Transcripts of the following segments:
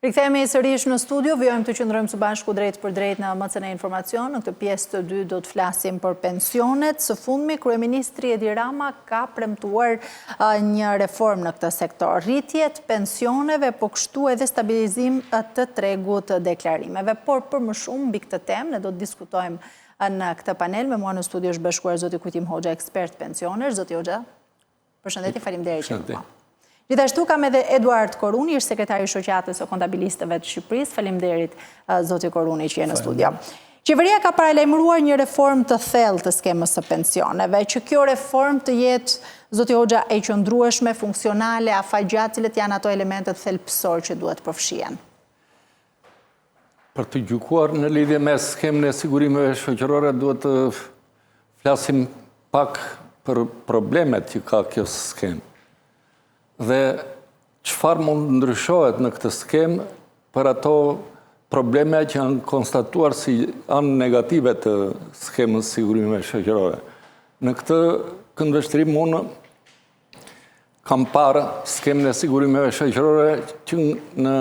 Rikthehemi sërish në studio, vjojmë të qëndrojmë së bashku drejt për drejt në MCN Informacion. Në këtë pjesë të dy do të flasim për pensionet. Së fundmi, Kryeministri Edi Rama ka premtuar një reformë në këtë sektor. Rritjet pensioneve, po kështu edhe stabilizim të tregut deklarimeve. Por për më shumë mbi këtë temë, ne do të diskutojmë në këtë panel. Me mua në studio është bashkuar zoti Kujtim Hoxha, ekspert pensioner. Zoti Hoxha, përshëndetje, faleminderit që jeni. Gjithashtu kam edhe Eduard Koruni, është sekretari i Shoqatës së Kontabilistëve të Shqipërisë. Faleminderit zoti Koruni që jeni në studio. Qeveria ka paralajmëruar një reformë të thellë të skemës së pensioneve, që kjo reformë të jetë, zoti Hoxha, e qëndrueshme, funksionale, afatgjatë, cilët janë ato elementet thelbësor që duhet përfshihen. Për të gjykuar në lidhje me skemën e sigurimeve shoqërore, duhet të flasim pak për problemet që ka kjo skemë. Dhe çfarë mund ndryshohet në këtë skemë për ato probleme që janë konstatuar si anë negative të skemës sigurimeve shoqërore. Në këtë këndvështrim unë kam parë skemën e sigurimeve shoqërore që në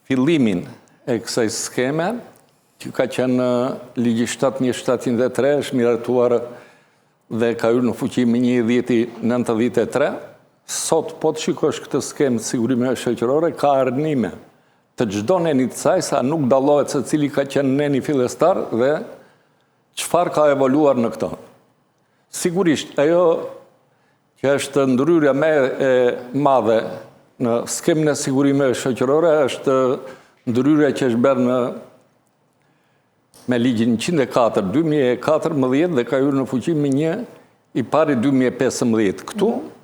fillimin e kësaj skeme, që ka qenë ligji 7.703, është miratuar dhe ka hyrë në fuqi më 10/93. Sot, po të shikosh këtë skemë sigurimeve shoqërore, ka arënime të çdo neni të saj, sa nuk dallohet se cili ka qenë neni fillestar dhe çfarë ka evoluar në këto. Sigurisht, ajo që është ndryrja më e madhe në skemën e sigurimeve shoqërore është ndryrja që është bërë me ligjin 104/2014 dhe ka hyrë në fuqi më 1/1/2015. Këtu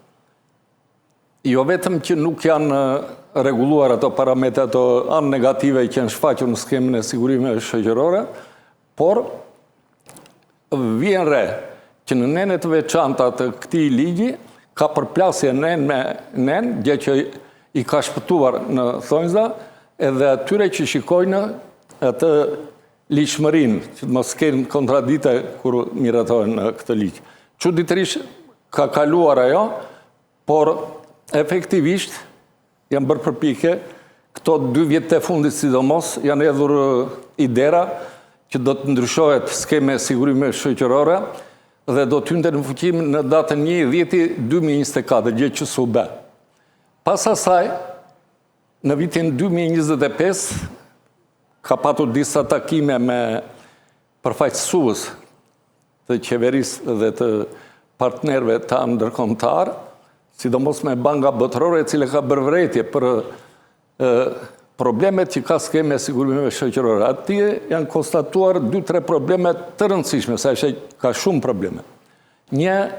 jo vetëm që nuk janë reguluar ato parametre, ato anë negative që janë shfaqur në skemën e sigurimeve shoqërore, por vjen re që në nenet veçanta të këtij ligji ka përplasje nen me nen, gjë që i ka shpëtuar në thonjza, edhe atyre që shikojnë atë ligjshmërinë, që të mos kenë kontradikte kur miratohen në këtë ligj. Çuditërisht ka kaluar ajo, por efektivisht janë bërë përpjekje, këto 2 vjet e fundit sidomos janë hedhur idera që do të ndryshohet skema e sigurimeve shoqërore dhe do të hynte në fuqi në datën 1/10/2024, gjë që s'u bë. Pas asaj, në vitin 2025 ka patur disa takime me përfaqësues të qeverisë dhe të partnerëve tanë ndërkombëtar, sidomos me Banka Botërore, e cila ka bërë vërejtje për problemet që ka skema e sigurimeve shoqërore. Atje janë konstatuar 2-3 probleme të rëndësishme, sa ka shumë probleme. Një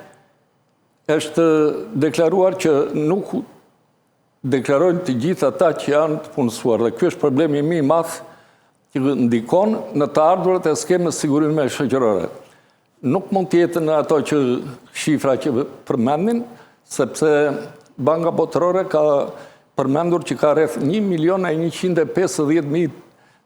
është deklaruar që nuk deklarojnë të gjithë ata që janë të punësuar, dhe ky është problemi më i madh që ndikon në të ardhurat e skemës sigurimeve shoqërore. Nuk mund të jetë në ato që shifra që përmendin, sepse Banka Botërore ka përmendur që ka rreth 1.150.000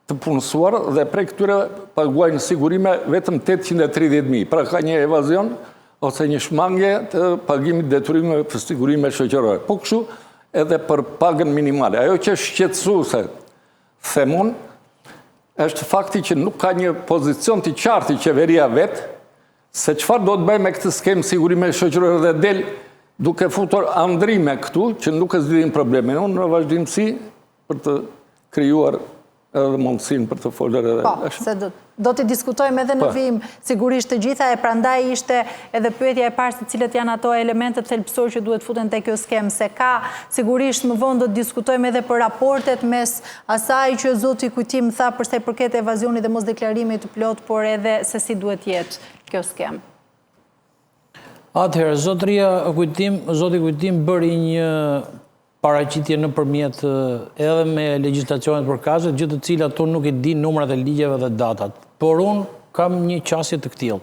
të punësuar dhe prej këtyre paguajnë sigurime vetëm 830.000. Pra ka një evazion ose një shmangje të pagimit detyrimeve për sigurime shoqërore. Po kështu edhe për pagën minimale. Ajo që është shqetësuese, them unë, është fakti që nuk ka një pozicion të qartë i qeveria vetë se çfarë do të bëjë me këtë skemë sigurime shoqërore dhe del duke futur andrime këtu, që nuk e zgjidhin problemin. Unë në vazhdimsi për të krijuar edhe mundësinë për të folur edhe. Po, se do të diskutojmë edhe në vim, sigurisht të gjitha, e prandaj ishte edhe pyetja e parë se cilët janë ato elementet thelbësor që duhet futen te kjo skemë, se ka sigurisht më vonë do të diskutojmë edhe për raportet mes asaj që zoti Kujtim tha për sa i përket evazionit dhe mosdeklarimit të plot, por edhe se si duhet jetë kjo skemë. Atëherë, zoti Kujtim bëri një paraqitje nëpërmjet edhe me legjislacionet përkatëse, gjithë të cilat ato nuk i din numrat e ligjeve dhe datat. Por unë kam një qasje të këtillë.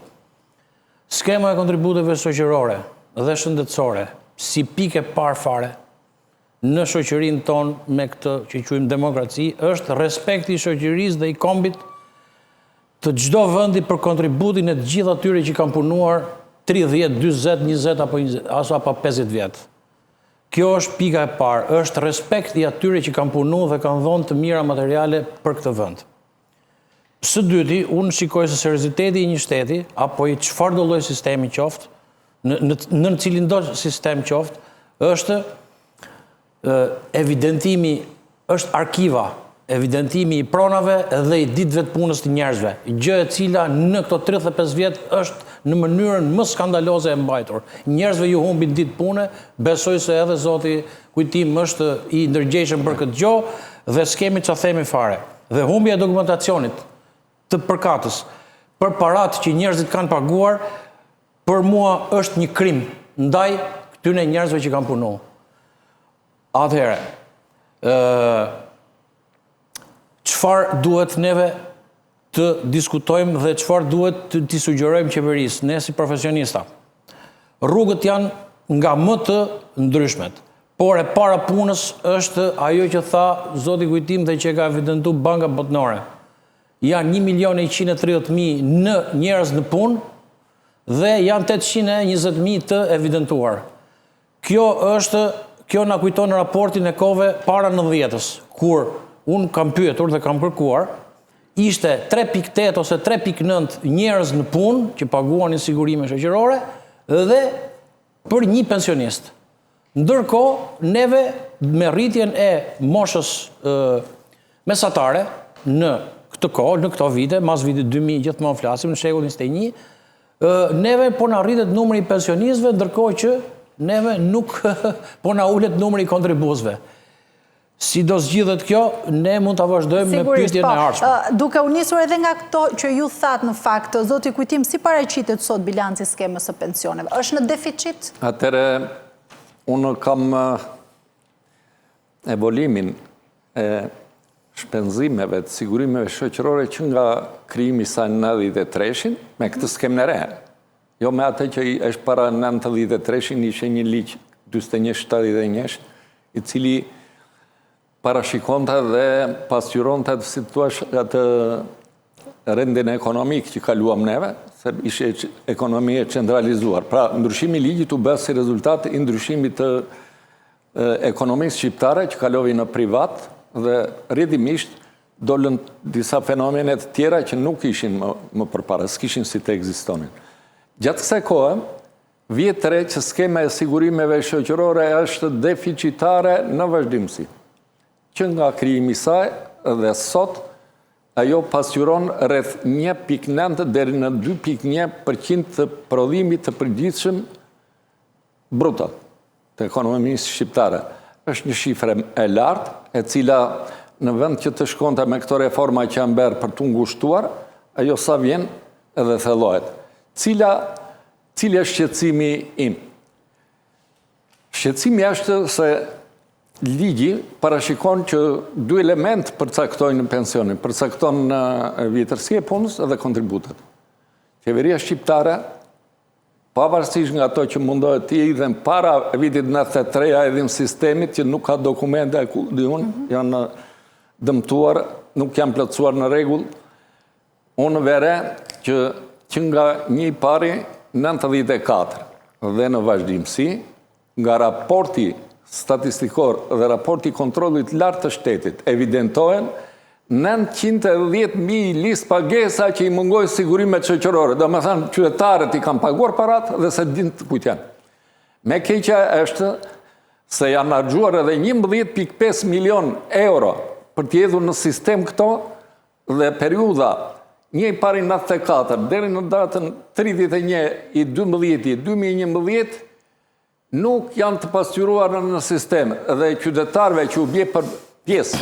Skema e kontributeve shoqërore dhe shëndetësore, si pikë e parë fare në shoqërinë tonë me këtë që quajmë demokraci, është respekti i shoqërisë dhe i kombit të çdo vendi për kontributin e të gjithë atyre që kanë punuar 30, 40, 20 apo 50 vjet. Kjo është pika e parë, është respekt i atyre që kanë punu dhe kanë dhonë të mira materiale për këtë vend. Së dyti, unë shikoj se serioziteti i një shteti, apo i çfarë do lloj sistemi qoftë, në cilin do sistem qoftë, është evidentimi, është arkiva, evidentimi i pronave dhe i ditëve të punës të njerëzve, gjë e cila në këto 35 vjet është në mënyrën më skandaloze e mbajtur. Njerëzve ju humbin ditë pune, besoj se edhe zoti Kujtim është i ndërgjegjshëm për këtë gjë dhe s'kemi çfarë themi fare. Dhe humbja e dokumentacionit të përkatës për paratë që njerëzit kanë paguar, për mua është një krim ndaj këtyre njerëzve që kanë punuar. Atëherë, çfarë duhet neve të diskutojmë dhe çfarë duhet të sugjerojmë qeverisë, ne si profesionista? Rrugët janë nga më të ndryshmet, por e para punës është ajo që tha zoti Kujtim dhe që ka evidentuar Banka Botërore. Janë 1.130.000 në njerëz në punë dhe janë 820.000 të evidentuar. Kjo na kujton raportin e kohëve para 90-s, kur unë kam pyetur dhe kam kërkuar, ishte 3.8 ose 3.9 njerëz në punë që paguanin sigurime shoqërore dhe për një pensionist. Ndërkohë, neve me rritjen e moshës mesatare në këtë kohë, në këto vite, mas vitit 2000 gjithmonë flasim në shekullin 21, neve po na rritet numri i pensionistëve, ndërkohë që neve nuk po na ulet numri i kontribuesve. Si do zgjidhet kjo, ne mund të vazhdojmë me pyetjen e ardhshme. Duke u nisur edhe nga këto që ju thatë në fakt, zoti Kujtim, si paraqitet sot bilanci i skemës së pensioneve? Është në deficit? Atëre, unë kam evolimin e shpenzimeve të sigurimeve shoqërore që nga krijimi i saj në 93-shin me këtë skemë në re. Jo me atë që është para 93-shin, ishte një ligj 4171 i cili parashikonte dhe pasqyronte si thua atë rendin ekonomik që kaluam neve, se ishte ekonomi e centralizuar. Pra, ndryshimi i ligjit u bë si rezultat i ndryshimit të ekonomisë shqiptare që kaloi në privat dhe rrjedhimisht dolën disa fenomene të tjera që nuk ishin më përpara, s'kishin si të ekzistonin. Gjatë kësaj kohe, vjet të re që skema e sigurimeve shoqërore është deficitare në vazhdimsi. Që nga krijimi i saj dhe sot, ajo pasqyron rreth 1.9 deri në 2.1% të prodhimit të përgjithshëm bruto të ekonomisë shqiptare. Është një shifre e lartë, e cila në vend që të shkonte me këto reforma që janë bërë për të ngushtuar, ajo sa vjen edhe thellohet. Cili është shqetësimi im? Shqetësimi është se ligji parashikon që 2 element përcaktojnë pensionin, përcaktojnë vjetërsi e punës dhe kontributet. Qeveria shqiptare, pavarësisht nga ato që mundohet të idhen para vitit 93-a edhe në sistemit që nuk ka dokumente e kudiun, janë dëmtuar, nuk janë plotësuar në rregull, unë vere që nga një pari 94 dhe në vazhdimsi, nga raporti statistikor dhe raporti kontrollit lartë të shtetit, evidentohen 910.000 listë pagesa që i mungojnë sigurimet shoqërore. Do me thënë, qytetarët i kanë paguar parat dhe se din të kujt janë. Me keqja është se janë harxuar edhe 11.5 milion euro për të hedhur në sistem këto dhe periudha një i pari 94 deri në datën 31 i 2011 nuk janë të pasqyruar në sistem dhe qytetarëve që u bje për pjesë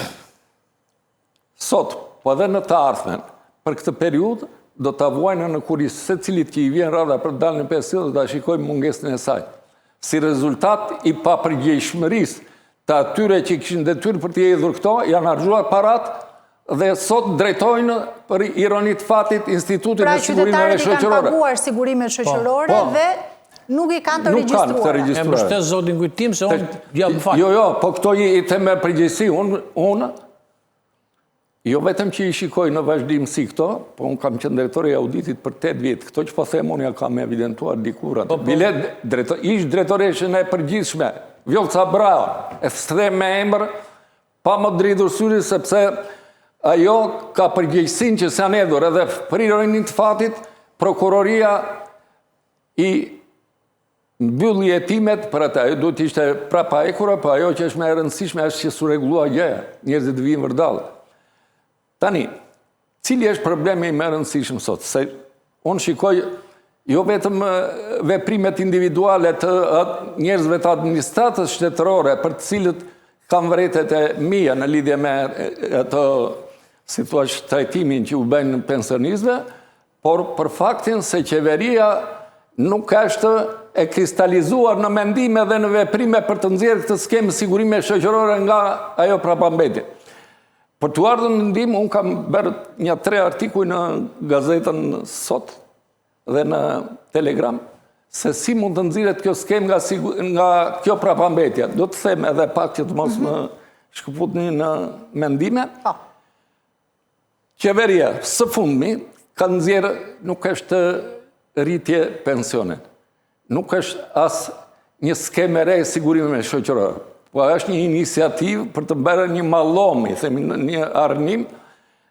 sot, po edhe në të ardhmen, për këtë periudhë do të vuajnë në kuris se cilit që i vjen rada për dalë në pension dhe da shikojmë mungesën e saj. Si rezultat i papërgjegjshmërisë të atyre që kishin detyrë për të hedhur këto, janë harxuar parat dhe sot drejtojnë për ironit fatit Institutin e Sigurimeve Shoqërore. Pra qytetarët i kanë paguar sigurimet shoqërore dhe nuk i kanë të regjistruar. E mbështes zotin Kujtim se unë jam fal. Jo, po këto i them me përgjegjësi, unë jo vetëm që i shikoj në vazhdimsi këto, po unë kam qenë drejtori i auditit për 8 vjet. Këto që po them unë ja kam evidentuar dikur. Ish drejtoreshën e përgjithshme Vjollca Brau, e them me emër, pa më dridhur syri, sepse ajo ka përgjegjësinë që s'janë hedhur edhe prirojnë të fatit, prokuroria i mbylli jetimet për ata. Ajo duhet ishte prapa ekura, po ajo që është më e rëndësishme është që su rregullua gjëja, njerëzit vinë vërdallë. Tani, cili është problemi më i rëndësishëm sot? Se unë shikoj jo vetëm veprimet individuale të njerëzve të administratës shtetërore, për të cilët kam vërejtet e mia në lidhje me ato, si thua, trajtimin që u bëjnë pensionistëve, por për faktin se qeveria nuk është e kristalizuar në mendime dhe në veprime për të nxjerrë këtë skemë sigurime shoqërore nga ajo prapambetje. Për të ardhur në ndihmë, unë kam bërë një 3 artikuj në gazetën Sot dhe në Telegram, se si mund të nxirret kjo skemë nga kjo prapambetje. Do të them edhe pak që të mos më shkëputni në mendime. Qeveria së fundmi ka nxjerrë, nuk është rritje pensionet, nuk është as një skemë e re sigurime shoqërore, po është një iniciativë për të bërë një mallomi, themi një arnim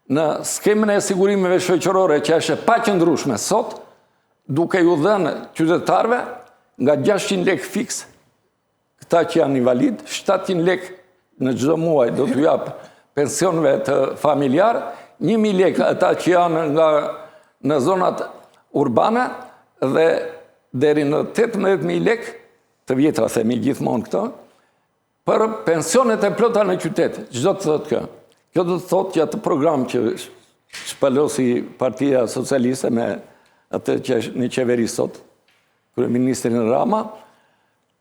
në skemën e sigurimeve shoqërore që është e paqëndrueshme sot, duke ju dhënë qytetarëve nga 600 lekë fiks, këta që janë invalid, 700 lekë në çdo muaj do t'u jap pensionëve të familjar, 1000 lekë ata që janë në zonat urbane dhe deri në 18.000 lekë, të vjetra themi gjithmonë këto, për pensionet e plota në qytet. Çdo të thotë kjo. Kjo do të thotë që atë program që shpalosi Partia Socialiste me atë që është në qeveri sot, kryeministrin Rama,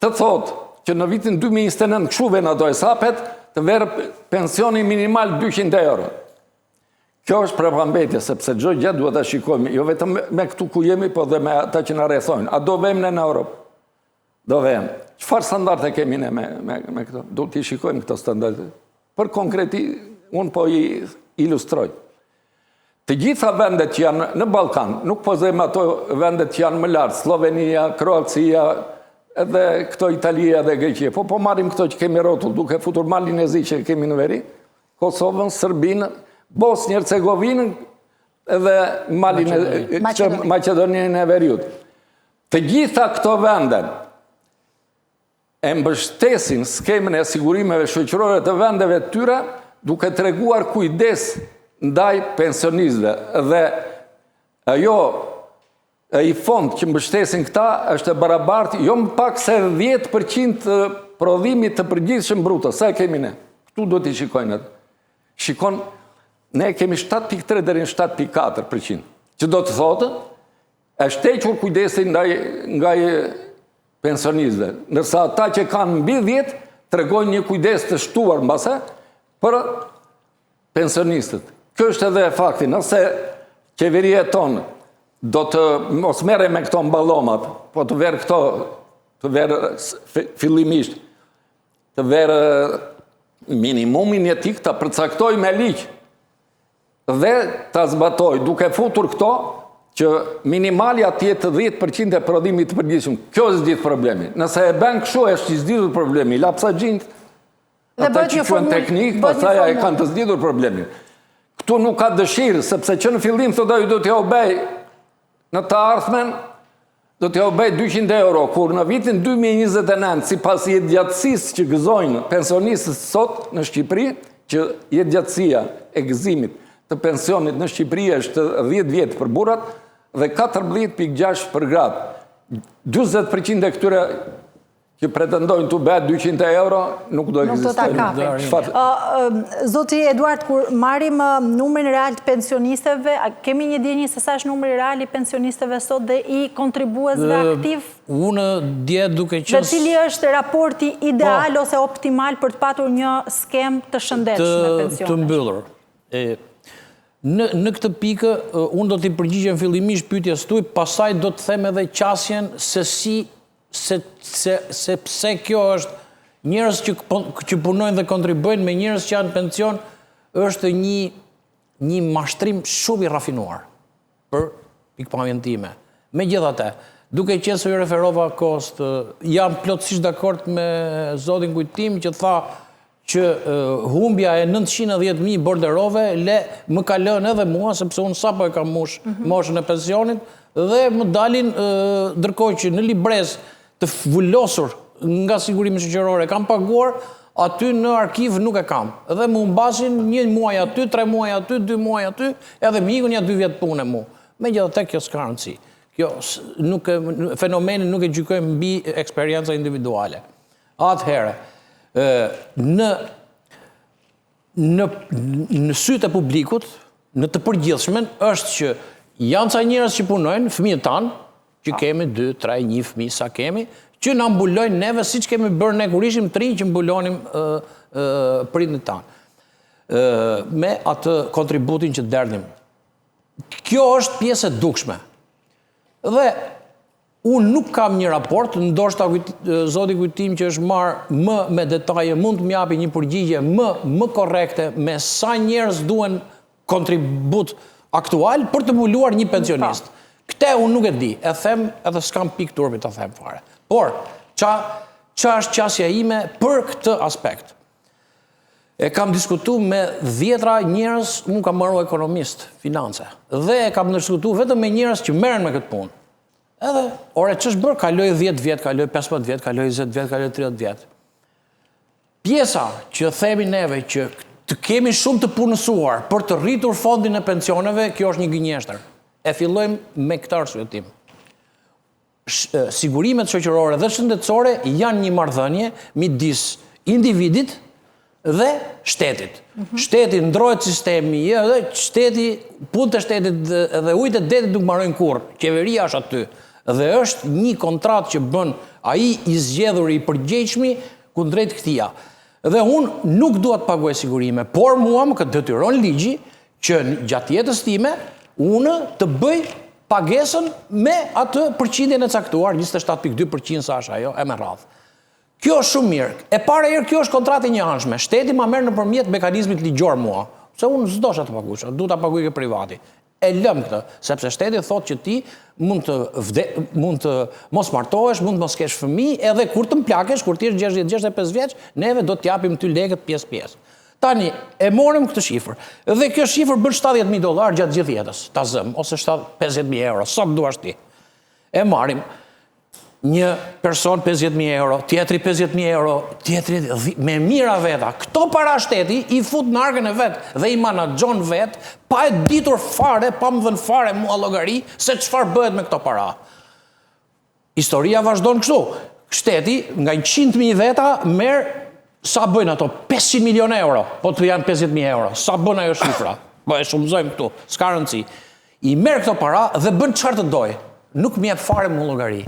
të thotë që në vitin 2029 kshuve në ato hesapet të verë pensioni minimal 200 euro. Kjo është prapambetje, sepse çdo gjë duhet ta shikojmë, jo vetëm me këtu ku jemi, po dhe me ata që na rrethojnë. A do vëmë në Europë? Do vëmë. Çfarë standarde kemi ne me këto? Do t'i shikojmë këto standarde. Për konkreti, unë po i ilustroj. Të gjitha vendet që janë në Ballkan, nuk po them ato vendet që janë më lart, Slovenia, Kroacia, edhe këto Italia dhe Greqia. Po marrim këto që kemi rrotull, duke futur malin e zi që kemi në veri, Kosovën, Serbinë, Bosnjë Hercegovinën edhe malin e Maqedoninë e Veriut. Të gjitha këto vende e mbështesin skemën e sigurimeve shoqërore të vendeve të tyre, duke treguar kujdes ndaj pensionistëve. Dhe ajo ai fond që mbështesin këta është e barabartë, jo më pak se 10% të prodhimit të përgjithshëm bruto. Sa e kemi ne? Këtu do t'i shikojnë atë. Shikon, ne kemi 7.3 deri në 7.4%. Që do të thotë, është hequr kujdesi ndaj pensionistëve. Ndërsa ata që kanë mbi 10 tregojnë një kujdes të shtuar mbase për pensionistët. Kjo është edhe fakti. Nëse qeveria tonë do të mos merre me këto mballomat, po të verë këto, të verë fillimisht, të verë minimumin jetik, të përcaktoj me ligj dhe të zbatoj, duke futur këto, që minimalja tjetë 10% e prodhimit të përgjithshëm. Kjo është gjithë problemi. Nëse e bën kështu është i zgjidhur problemi. Lapsa gjinjt, ata që quhen teknik, pastaj e kanë të zgjidhur problemin. Këtu nuk ka dëshirë, sepse që në fillim thotë do t'ja u bëj në të ardhmen, do t'ja u bëj 200 euro, kur në vitin 2029, sipas jetëgjatësisë që gëzojnë pensionistët sot në Shqipëri, që jetëgjatësia e gëzimit të pensionit në Shqipëri është 10 vjetë për burrat dhe 14.6 për gratë. 20% e këtyre që pretendojnë të bëhet 200 euro, nuk do ekzistojnë. Zoti Eduard, kur marrim numrin real të pensionistëve, kemi një djenjë se sa është numri real i pensionistëve sot dhe i kontribuesve aktiv? Unë dje duke qenë... Dhe cili është raporti ideal ose optimal për të patur një skemë të shëndetshme pensionesh? Të mbyllur. Në këtë pikë, unë do t'i përgjigjem fillimisht pyetjes tuaj, pastaj do të them edhe qasjen se pse kjo është njerëz që punojnë dhe kontribuojnë me njerëz që janë pension, është një mashtrim shumë i rafinuar për pikpamjen time. Megjithatë, duke qenë se ju referova Kost, jam plotësisht dakord me zotin Kujtim që tha që humbja e 910.000 borderove më ka lënë edhe mua, sepse unë sapo e kam moshën e pensionit, dhe më dalin, ndërkohë që në librez të vullosur nga sigurimi shoqërore kam paguar, aty në arkiv nuk e kam. Dhe më humbasin 1 muaj aty, 3 muaj aty, 2 muaj aty, edhe më ikën ja 2 vjet punë mu. Megjithatë kjo s'ka rëndësi. Kjo fenomenin nuk e gjykojmë mbi eksperienca individuale. Atëherë, në sytë e publikut, në të përgjithshmen, është që janë ca njerëz që punojnë, fëmijët tanë, që kemi 2, 3, 1 fëmijë sa kemi, që na mbulojnë neve siç kemi bërë ne kur ishim 3 që mbulonim prindit tanë. Me atë kontributin që derdhim. Kjo është pjesë e dukshme. Dhe unë nuk kam një raport, ndoshta zoti Kujtim që është marrë më me detaje mund të më japi një përgjigje më korrekte me sa njerëz duhen kontribut aktual për të mbuluar një pensionist. Këte unë nuk e di, e them edhe s'kam pikë turpi të them fare. Por, qa është qasja ime për këtë aspekt? E kam diskutu me 10 njerëz, unë kam marrë ekonomist, finance, dhe e kam diskutu vetëm me njerëz që merren me këtë punë. Edhe, ore, që është bërë? Kaloj 10 vjet, kaloj 15 vjet, kaloj 20 vjet, kaloj 30 vjet. Pjesa që themi neve që të kemi shumë të punësuar për të rritur fondin e pensioneve, kjo është një gënjeshtër. E fillojmë me këtë arsyetim. Sigurimet shoqërore dhe shëndetësore janë një marrëdhënie midis individit dhe shtetit. Shteti ndrohet sistemi, dhe shteti, punët e shtetit dhe ujët e detit nuk marrojnë kurrë. Qeveria është aty. Dhe është një kontratë që bën ai i zgjedhur i përgjegjshmi kundrejt këtija. Dhe unë nuk dua të paguaj sigurime, por mua më detyron ligji që gjatë jetës time unë të bëj pagesën me atë përqindjen e caktuar, 27.2% sa është ajo, e me radhë. Kjo është shumë mirë. E para herë kjo është kontratë e njëanshme. Shteti ma merr nëpërmjet mekanizmit ligjor mua, se unë s'dosha të paguajsha, du ta paguaj ke privati. E lëm këtë, sepse shteti thotë që ti mund të mos martohesh, mund të mos kesh fëmijë, edhe kur të mplakesh, kur ti je 65 vjeç, neve do t'japim ty lekët pjesë. Tani, e morëm këtë shifër. Dhe kjo shifër bën $70.000 gjatë gjithë jetës, ta zëm, ose €50.000, sa të duash ti. E marrim një person €50.000, tjetri €50.000, tjetri me mira veta. Këto para shteti i fut në arkën e vetë dhe i manaxhon vetë, pa e ditur fare, pa më dhënë fare mua llogari se çfarë bëhet me këto para. Historia vazhdon kështu. Shteti nga 100.000 veta merr sa bëjnë ato 500 milion euro, po të janë €50.000. Sa bën ajo shifra? Po e shumëzojmë këtu, s'ka rëndësi. I merr këto para dhe bën çfarë të doj. Nuk më jep fare mua llogari.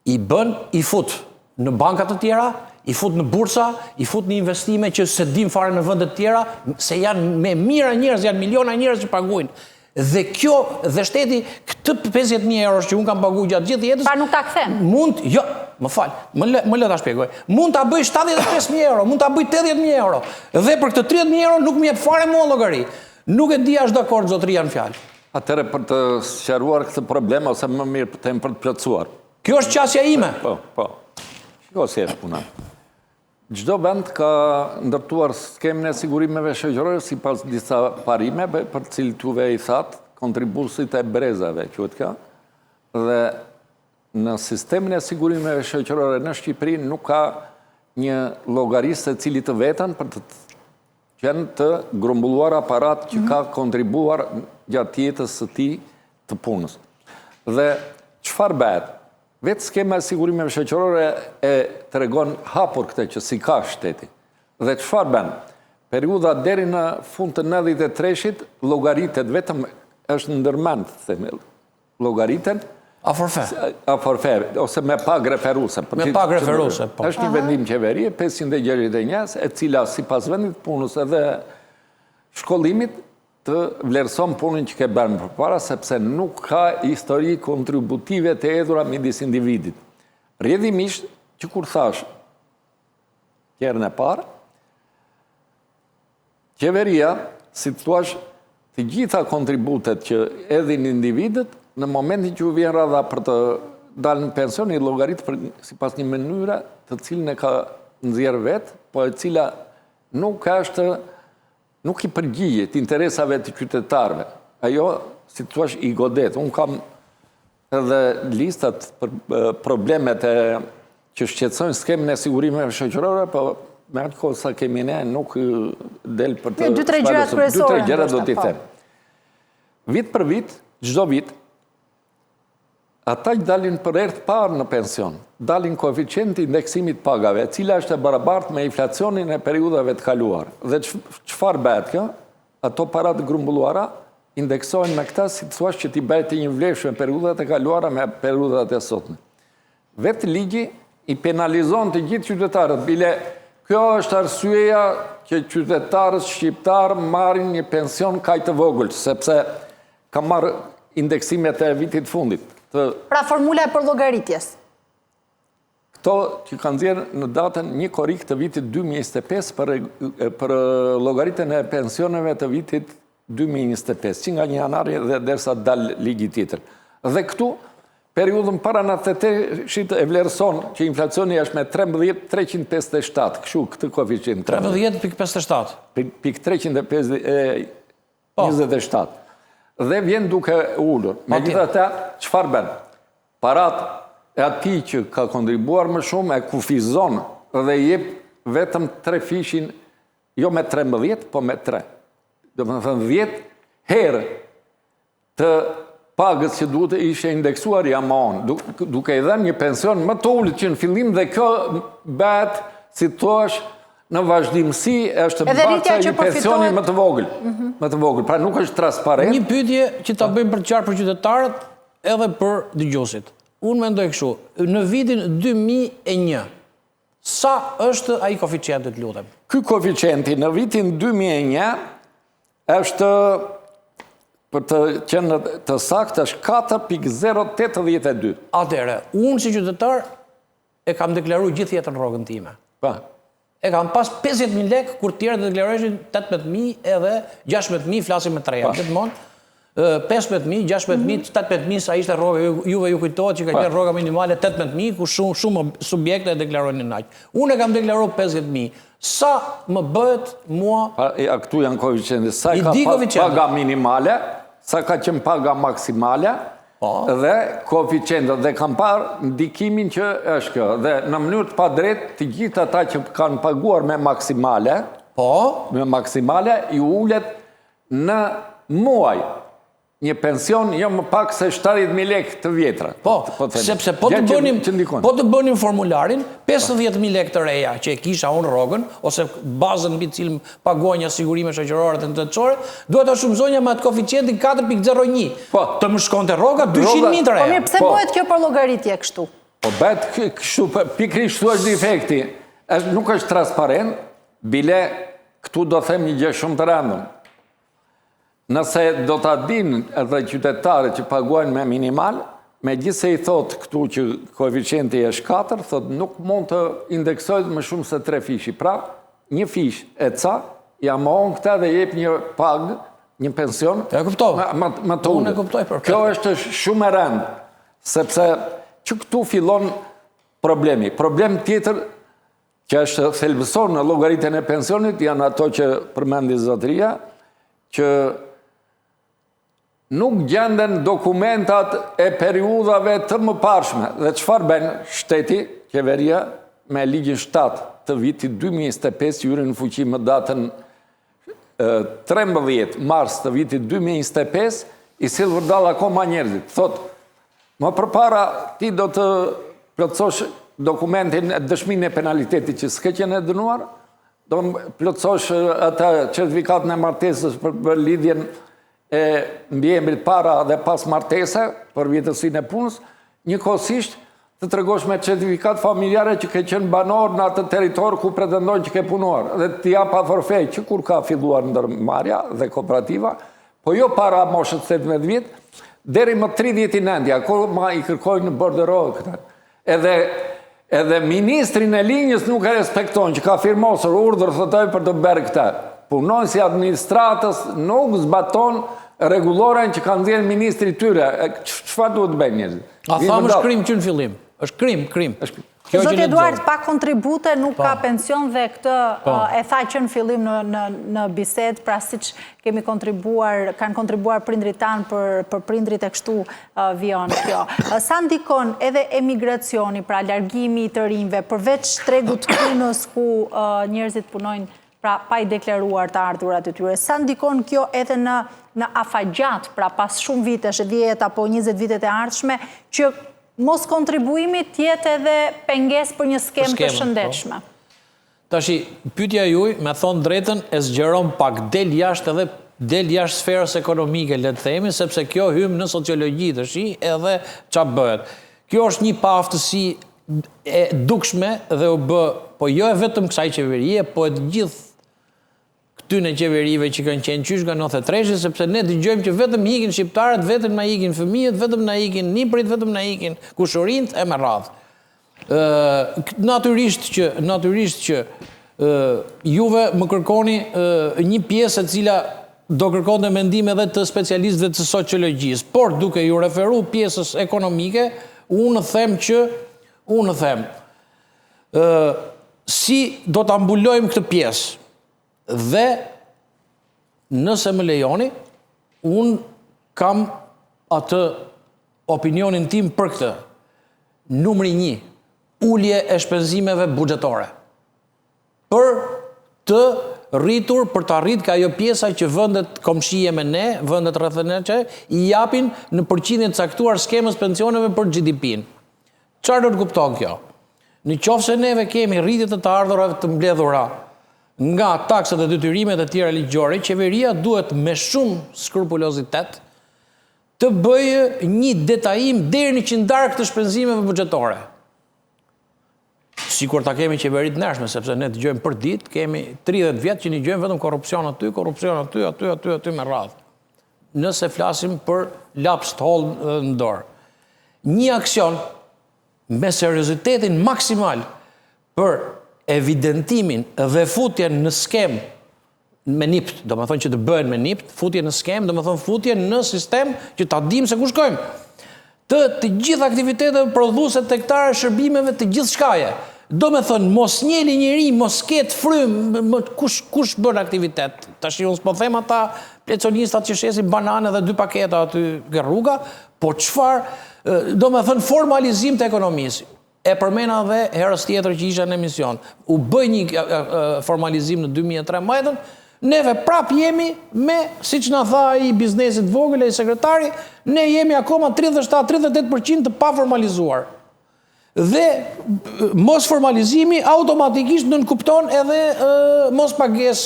I bën, i fut në bankat të tjera, i fut në bursa, i fut në investime që se dim fare në vende të tjera, se janë me mira njerëz, janë miliona njerëz që paguajnë. Dhe kjo, dhe shteti, këtë €50.000 që unë kam paguajtur gjatë gjithë jetës, pra nuk ta kthen. Mund, jo, më fal, më le ta shpjegoj. Mund ta bëj €75.000, mund ta bëj €80.000, dhe për këtë €30.000 nuk më jep fare mua llogari. Nuk e di as dakord zotëria në fjalë. Atëherë për të sqaruar këtë problem ose më mirë për të plotësuar. Kjo është qasja ime. Po. Shiko si është puna. Çdo vend ka ndërtuar skemën e sigurimeve shoqërore sipas disa parimeve, për të cilët juve i thatë kontribuesit e brezave, quhet kjo. Dhe në sistemin e sigurimeve shoqërore në Shqipëri nuk ka një llogaristë e cili të vetën për të qenë të grumbulluar aparat që ka kontribuar gjatë jetës së tij të punës. Dhe çfarë bëhet? Vetë skema e sigurimeve shoqërore e tregon hapur këtë që si ka shteti. Dhe çfarë bën? Periudha deri në fund të 93-shit llogaritet vetëm është ndërmend themi llogariten a forfet ose me pagë referuese. Me pagë referuese, po. Është një vendim qeverie 561 e cila sipas vendit të punës edhe shkollimit të vlerëson punën që ke bërë më përpara, sepse nuk ka histori kontributive të hedhura midis individit. Rrjedhimisht që kur thash herën e parë, qeveria, si të thuash, të gjitha kontributet që edhin individet, në momentin që u vjen radha për të dalë në pension i llogaritë sipas një mënyre të cilën e ka nxjerrë vetë, po e cila nuk i përgjigjet interesave të qytetarëve. Ajo, si thua, i godet. Unë kam edhe listat për problemet që shqetësojnë skemën e sigurimeve shoqërore, po me atë kohë sa kemi ne nuk del për të... 2-3 gjërat kryesore. 2-3 gjërat do t'i them. Vit për vit, çdo vit, ata që dalin për herë të parë në pension, dalin koeficienti indeksimit pagave, e cila është e barabartë me inflacionin e periudhave të kaluar. Dhe çfarë bëhet kjo? Ato parat grumbulluara indeksohen me këta, si të thuash që t'i bëhet një vlefshme periudhat e kaluara me periudhat e sotme. Vetë ligji i penalizon të gjithë qytetarët, bile kjo është arsyeja që qytetarët shqiptarë marrin një pension kaq të vogël, sepse ka marrë indeksimet e vitit fundit. Pra formula e përllogaritjes. Këto që kanë nxjerrë në datën 1 korrik të vitit 2025 për llogaritën e pensioneve të vitit 2025, që nga 1 janari dhe derisa dal ligji tjetër. Dhe këtu, periudhën para 98-shit e vlerëson që inflacioni është me 13,357, kështu këtë koeficient. 13,57. Pik 327. Dhe vjen duke ullur. Me gjitha ta, qëfar ben? Parat e ati që ka kontribuar më shumë e kufizon dhe jep vetëm 3 fishin, jo me 13, po me 3. Do më thënë 10 herë të pagës që duhet ishe indeksuar jamon, duke i dhenë një pension më të ullit që në fillim dhe kjo bëhet, si të është, në vazhdimësi është bërë një pensioni më të vogël. Më të vogël, pra nuk është transparent. Një pyetje që ta bëjmë për qartë për qytetarët edhe për dëgjuesit. Unë mendoj kështu, në vitin 2001, sa është ai koeficienti, të lutem? Ky koeficienti në vitin 2001 është, për të qenë të saktë, është 4,082. Atëherë, unë si qytetar e kam deklaruar gjithë jetën rrogën time. Pa. E kam pas 50.000 lek, kur tjerë të deklarojshin 18.000 edhe 16.000, flasim me treja. Gjithmonë, 15.000, 16.000, 18.000, sa ishte rroga, juve ju kujtohet që ka qenë rroga minimale 18.000, ku shumë subjekte e deklarojnë në aq. Unë e kam deklaruar 50.000. Sa më bëhet mua... Këtu janë koeficientë. Sa ka paga minimale, sa ka qenë paga maksimale, dhe koeficientët, dhe kam parë ndikimin që është kjo. Dhe në mënyrë të padrejt, të gjithë ata që kanë paguar me maksimale, i ullet në muaj një pension jo më pak se 70.000 lek të vjetra. Sepse po të bënim formularin, 50.000 lek të reja që e kisha unë rrogën, ose bazën mbi cilën pagonja sigurime shoqërore të ndërtore, duhet të shumëzonja me atë koeficientin 4,01. Të më shkonte rroga 200.000 të reja. Po mirë, pse bëhet kjo përllogaritje kështu? Po bëhet kështu, pikërisht këtu është defekti. Nuk është transparent, bile këtu do them një gjë shumë të rëndëm. Nëse do të din edhe qytetarët që paguajnë me minimal, me gjithë se i thotë këtu që koeficienti është 4, thotë nuk mund të indeksojt më shumë se 3 fishi. Pra, një fish e ca, ja mohon këta dhe jep një pagë, një pension, më të ullë. Kjo është shumë e rëndë, sepse që këtu fillon problemi. Problem tjetër që është thelbësor në llogaritjen e pensionit, janë ato që përmendi zotëria, që nuk gjenden dokumentat e periudhave të mëparshme. Dhe çfarë bën shteti, qeveria, me ligjin 7 të vitit 2025, që hyri në fuqi më datën 13 mars të vitit 2025, i sill vërdall akoma njerëzit. Thotë, më përpara ti do të plotësosh dokumentin e dëshminë e penalitetit që s'ke qenë e dënuar, do të plotësosh atë certifikatën e martesës për lidhjen e mbiemrit para dhe pas martese për vjetësinë e punës, njëkohësisht të tregosh me certifikat familjare që ke qenë banor në atë territor ku pretendojnë që ke punuar, dhe të jap forfej që kur ka filluar ndërmarrja dhe kooperativa, po jo para moshës 18 vjet, deri më 39, akoma i kërkojnë në borderoj këta. Edhe ministrin e linjës nuk e respekton, që ka firmosur urdhër, thotë për të bërë këta. Punojnë si administratës, nuk zbaton reguloren që kanë dhënë ministri tyre, çfarë duhet të bëjnë njerëzit? A thamë është krim që në fillim. Është krim. Zoti Eduard, pa kontribute nuk ka pension dhe këtë e tha që në fillim në bisedë, pra siç kemi kontribuar, kanë kontribuar prindrit tanë për prindrit e kështu vion kjo. Sa ndikon edhe emigracioni, pra largimi i të rinjve, përveç tregut punës ku njerëzit punojnë pra pa i deklaruar të ardhurat e tyre, sa ndikon kjo edhe në afagjat, pra pas shumë vitesh, 10 apo 20 vitet e ardhshme, që mos kontribuimi tjetë edhe penges për një skemë të shëndetshme. Tashi, pyetja juaj, me thonë drejtën, e zgjeron pak del jashtë sferës ekonomike, le të themi, sepse kjo hym në sociologji tashi edhe çfarë bëhet. Kjo është një paaftësi e dukshme dhe u bë, po jo e vetëm kësaj qeverie, po e të gjithë këtyne qeverive që kanë qenë qysh nga 93, sepse ne dëgjojmë që vetëm ikin shqiptarët, vetëm na ikin fëmijët, vetëm na ikin niprit, vetëm na ikin kushërinjt e me radhë. Natyrisht që juve më kërkoni një pjesë e cila do kërkonte mendime edhe të specialistëve të sociologjisë, por duke ju referu pjesës ekonomike, unë them si do të ambulojmë këtë pjesë. Dhe nëse më lejoni, unë kam atë opinionin tim për këtë. Numri 1, ulje e shpenzimeve buxhetore. Për të arrit ka ajo pjesa që vendet komshije me ne, vendet rreth ne që i japin në përqindjen caktuar skemës pensioneve për GDP-n. Çfarë do të kupton kjo? Në qoftë se neve kemi rritje të ardhurave të mbledhura nga taksat e detyrimet e tjera ligjore, qeveria duhet me shumë skrupulozitet të bëjë një detajim deri në qindark të shpenzimeve buxhetore. Sikur ta kemi qeverit nërshme, sepse ne dëgjojmë për ditë, kemi 30 vjet që ne dëgjojmë vetëm korrupsion aty me radhë. Nëse flasim për laps të hollë në dorë. Një aksion me seriozitetin maksimal për evidentimin dhe futjen në skem me nipt, do më thonë që të bëhen me nipt, futje në skem, do më thonë futje në sistem që ta dim se ku shkojmë. Të gjithë aktivitetet prodhuese tektare, shërbimeve të gjithë shkaje. Do më thonë, mos njeli njeri, mos ketë frym, kush bën aktivitet. Tash unë s'po them ata pleconistat që shesin banane dhe 2 paketa aty nga rruga, po çfarë, do më thonë formalizim të ekonomisë. E përmena dhe herës tjetër që isha në emision. U bëj një formalizim në 2013, neve prap jemi me, si që na tha i biznesit vogël e i sekretari, ne jemi akoma 37-38% të pa formalizuar. Dhe mos formalizimi automatikisht nënkupton edhe mos pages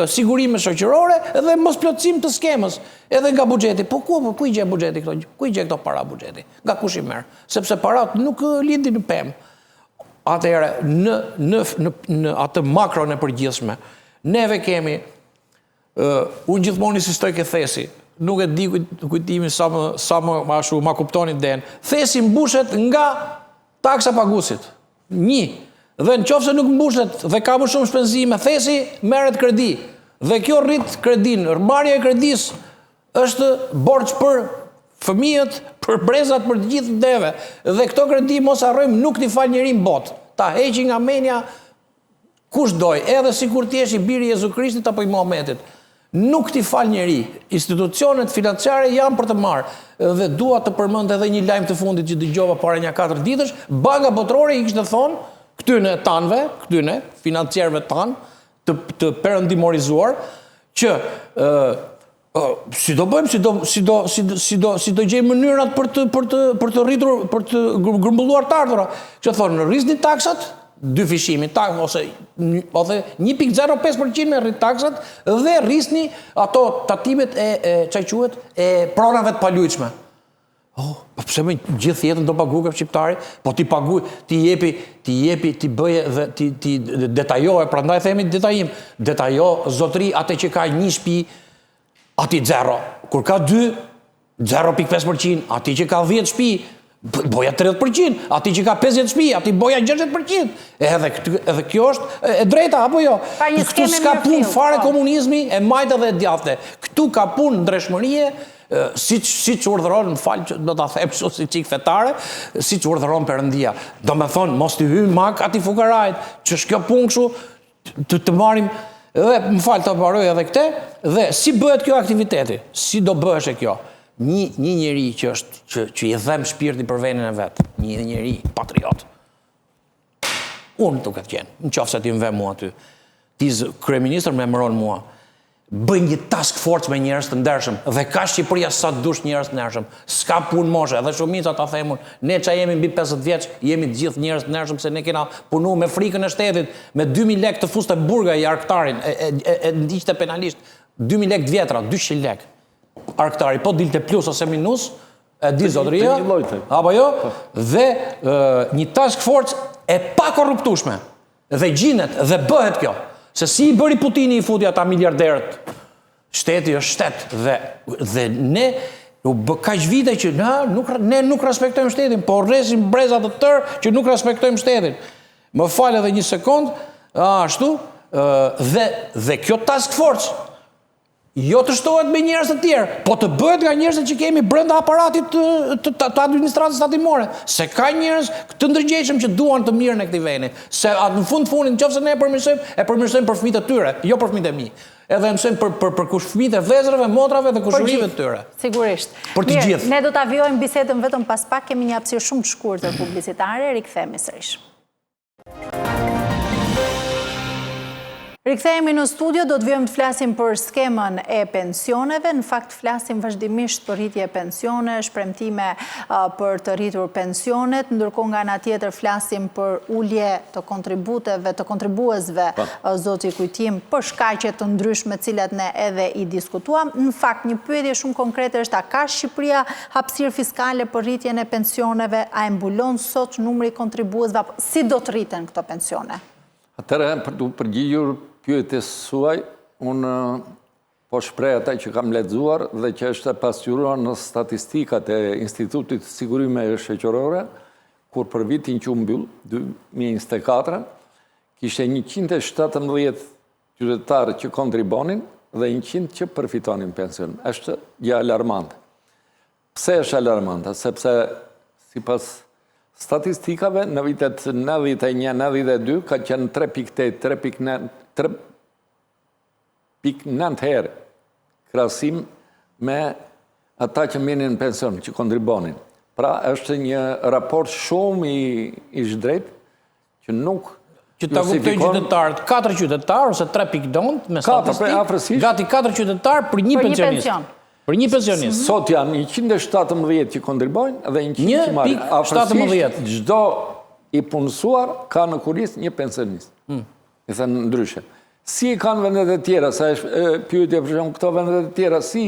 sigurime shoqërore edhe mos plotësim të skemës edhe nga buxheti. Po ku i gje buxheti këto? Ku i gje këto para buxheti? Nga kush i merr? Sepse parat nuk lindin në pemë. Atëherë në atë makron e përgjithshme, neve kemi unë gjithmonë insistoj ke thesi. Nuk e di kujtimi sa më ma kuptoni den. Thesi mbushet nga taksa pagusit. 1. Dhe në qoftë se nuk mbushet dhe ka më shumë shpenzime, thesi merret kredi. Dhe kjo rrit kredin. Marrja e kredis është borx për fëmijët, për brezat, për të gjithë deve. Dhe këto kredi mos harrojmë nuk t'i fal njeri në botë. Ta heqi nga menja kush doj, edhe sikur ti jesh i biri i Jezu Krishtit apo i Muhamedit. Nuk t'i fal njeri. Institucionet financiare janë për të marrë. Dhe dua të përmend edhe një lajm të fundit që dëgjova para një 4 ditësh, Banka Botërore i kishte thonë këtyne financierëve tanë të perëndimorizuar që si do bëjmë, si do gjejmë mënyrat për të rritur, për të grumbulluar të ardhura. Që thonë, rrisni taksat, 2 fishimi, ose 1.05% me rrit taksat dhe rrisni ato tatimet e pronave të palujtshme. Pse me gjithë jetën do pagu ka shqiptari, po ti pagu, ti jepi, ti bëje dhe ti detajohe, prandaj themi detajim, detajo zotri atë që ka 1 shtëpi, ati 0. Kur ka 2, 0.5%, ati që ka 10 shtëpi, Boja 30%, ati që ka 50 shtëpi, ati boja 60%. Edhe kjo është e drejta, apo jo? Këtu s'ka pun fare komunizmi e majtë dhe djathte. Këtu ka pun ndreshmërie, si që urdhëron, në falë që do të them shumë si qikë fetare, si që urdhëron Perëndia. Do me thonë, mos të hymë mak ati fukarajt, që shkjo pun këshu, të marim, dhe më falë të paroj edhe këte, dhe si bëhet kjo aktiviteti, si do bëhesh e kjo? Një njeri që i dhem shpirti për venin e vetë, një njeri patriot. Unë të këtë qenë, në qofë se ti më ve mua ty. Ti kryeministër me emëron mua. Bëj një task force me njerëz të ndershëm, dhe ka Shqipëria sa dush njerëz të ndershëm. S'ka punë moshe, edhe shumica ta themun, ne që jemi mbi 50 vjeç, jemi të gjithë njerëz të ndershëm, se ne kena punu me frikën e shtetit, me 2000 lek të fuste burga i arktarin, e ndiqte penalisht, 2000 lek të vjetra, 200 lek. Arktari, po dilte plus ose minus, e di zotëria, apo jo, dhe një task force e pa korruptueshme, dhe gjinet, dhe bëhet kjo, se si i bëri Putini i futi ata miliarderët, shteti është shtet, dhe ne, kaq vite që ne nuk respektojmë shtetin, po rresim brezat të tërë që nuk respektojmë shtetin. Më falë edhe një sekond, ashtu, dhe kjo task force, jo të shtohet me njerëz të tjerë, po të bëhet nga njerëzit që kemi brenda aparatit të administratës tatimore. Se ka njerëz të ndërgjegjshëm që duan të mirën e këtij veni. Se në fundin, nëse ne e përmirësojmë për fëmijët e tyre, jo për fëmijët e mi. Edhe mësojmë për fëmijët e vëzërave, motrave dhe kushërive të tyre. Sigurisht. Për të gjithë. Ne do ta vijojmë bisedën vetëm pas pak, kemi një hapësirë shumë të shkurtër publicitare, rikthehemi sërish. Rikthehemi në studio, do të vijmë të flasim për skemën e pensioneve. Në fakt flasim vazhdimisht për rritje e pensione, shpremtime për të rritur pensionet, ndërkohë nga ana tjetër flasim për ulje të kontributeve, të kontribuesve, zoti Kujtim, për shkaqe të ndryshme të cilat ne edhe i diskutuam. Në fakt një pyetje shumë konkrete është: a ka Shqipëria hapësirë fiskale për rritjen e pensioneve? A e mbulon sot numri i kontribuesve? Si do të rriten këto pensione? Atëherë, për të përgjigjur pyetjes suaj, unë po shpreh atë që kam lexuar dhe që është pasqyruar në statistikat e Institutit Sigurimeve Shoqërore, kur për vitin që u mbyll, 2024, kishte 117 qytetarë që kontribonin dhe 100 që përfitonin pension. Është gjë alarmante. Pse është alarmante? Sepse sipas statistikave në vitet 91-92 ka qenë 3.8, 3.9 herë krahasim me ata që merrnin pension, që kontribonin. Pra është një raport shumë i zhdrejt që nuk që ta kuptojnë qytetarët, 4 qytetarë ose 3.9 me statistikë, gati 4 qytetarë për një pensionist. Për një pensionist. Sot janë 117 që kontribojnë dhe 100 që marrin. 1.17. Çdo i punësuar ka në kuris një pensionist. I thënë ndryshe. Si kanë vendet e tjera, sa është pyetje për shembull këto vendet e tjera, si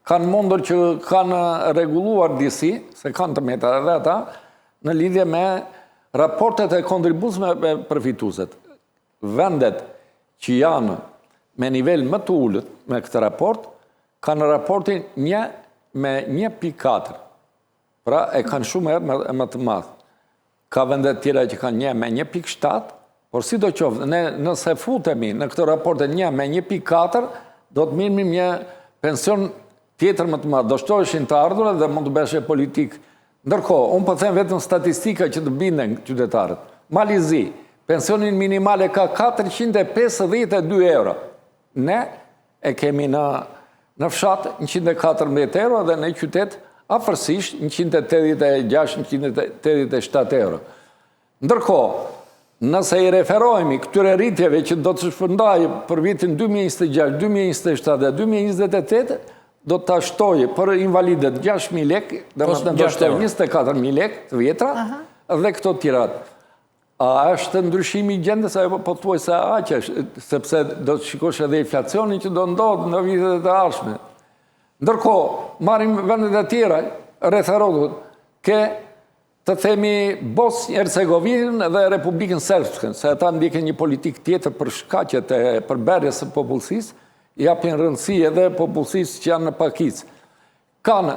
kanë mundur që kanë rregulluar disi, se kanë të meta edhe ata, në lidhje me raportet e kontribuesve me përfituesit. Vendet që janë me nivel më të ulët me këtë raport, kanë raportin me 1.4. Pra e kanë shumë më të madh. Ka vendet tjera që kanë me 1.7, por si do qoftë, ne nëse futemi në këtë raportin me 1.4, do të mirëmim një pension tjetër më të madh. Do shtoheshin të ardhurat dhe mund të bëheshe politik. Ndërkohë, unë po them vetëm statistika që të binden qytetarët. Malizi, pensionin minimale ka 452 euro. Ne e kemi në fshat 114 euro dhe në qytet afërsisht 186-187 euro. Ndërkohë, nëse i referohemi këtyre rritjeve që do të shpërndajë për vitin 2026, 2027 dhe 2028, do të ashtojë për invalidet 6.000 lek, dhe më të ndështër 24.000 lek të vjetra, dhe këto tirat. A është ndryshimi i gjendës, apo po thuaj se aq është, sepse do të shikosh edhe inflacionin që do ndodhë në vitet e ardhshme. Ndërkohë, marrim vendet e tjera, rreth Europës, ke të themi Bosnjë-Hercegovinë dhe Republikën Serbskën, se ata ndjekin një politikë tjetër për shkaqet e përberjes së popullsisë, japin rëndësi edhe popullsisë që janë në pakicë. Kanë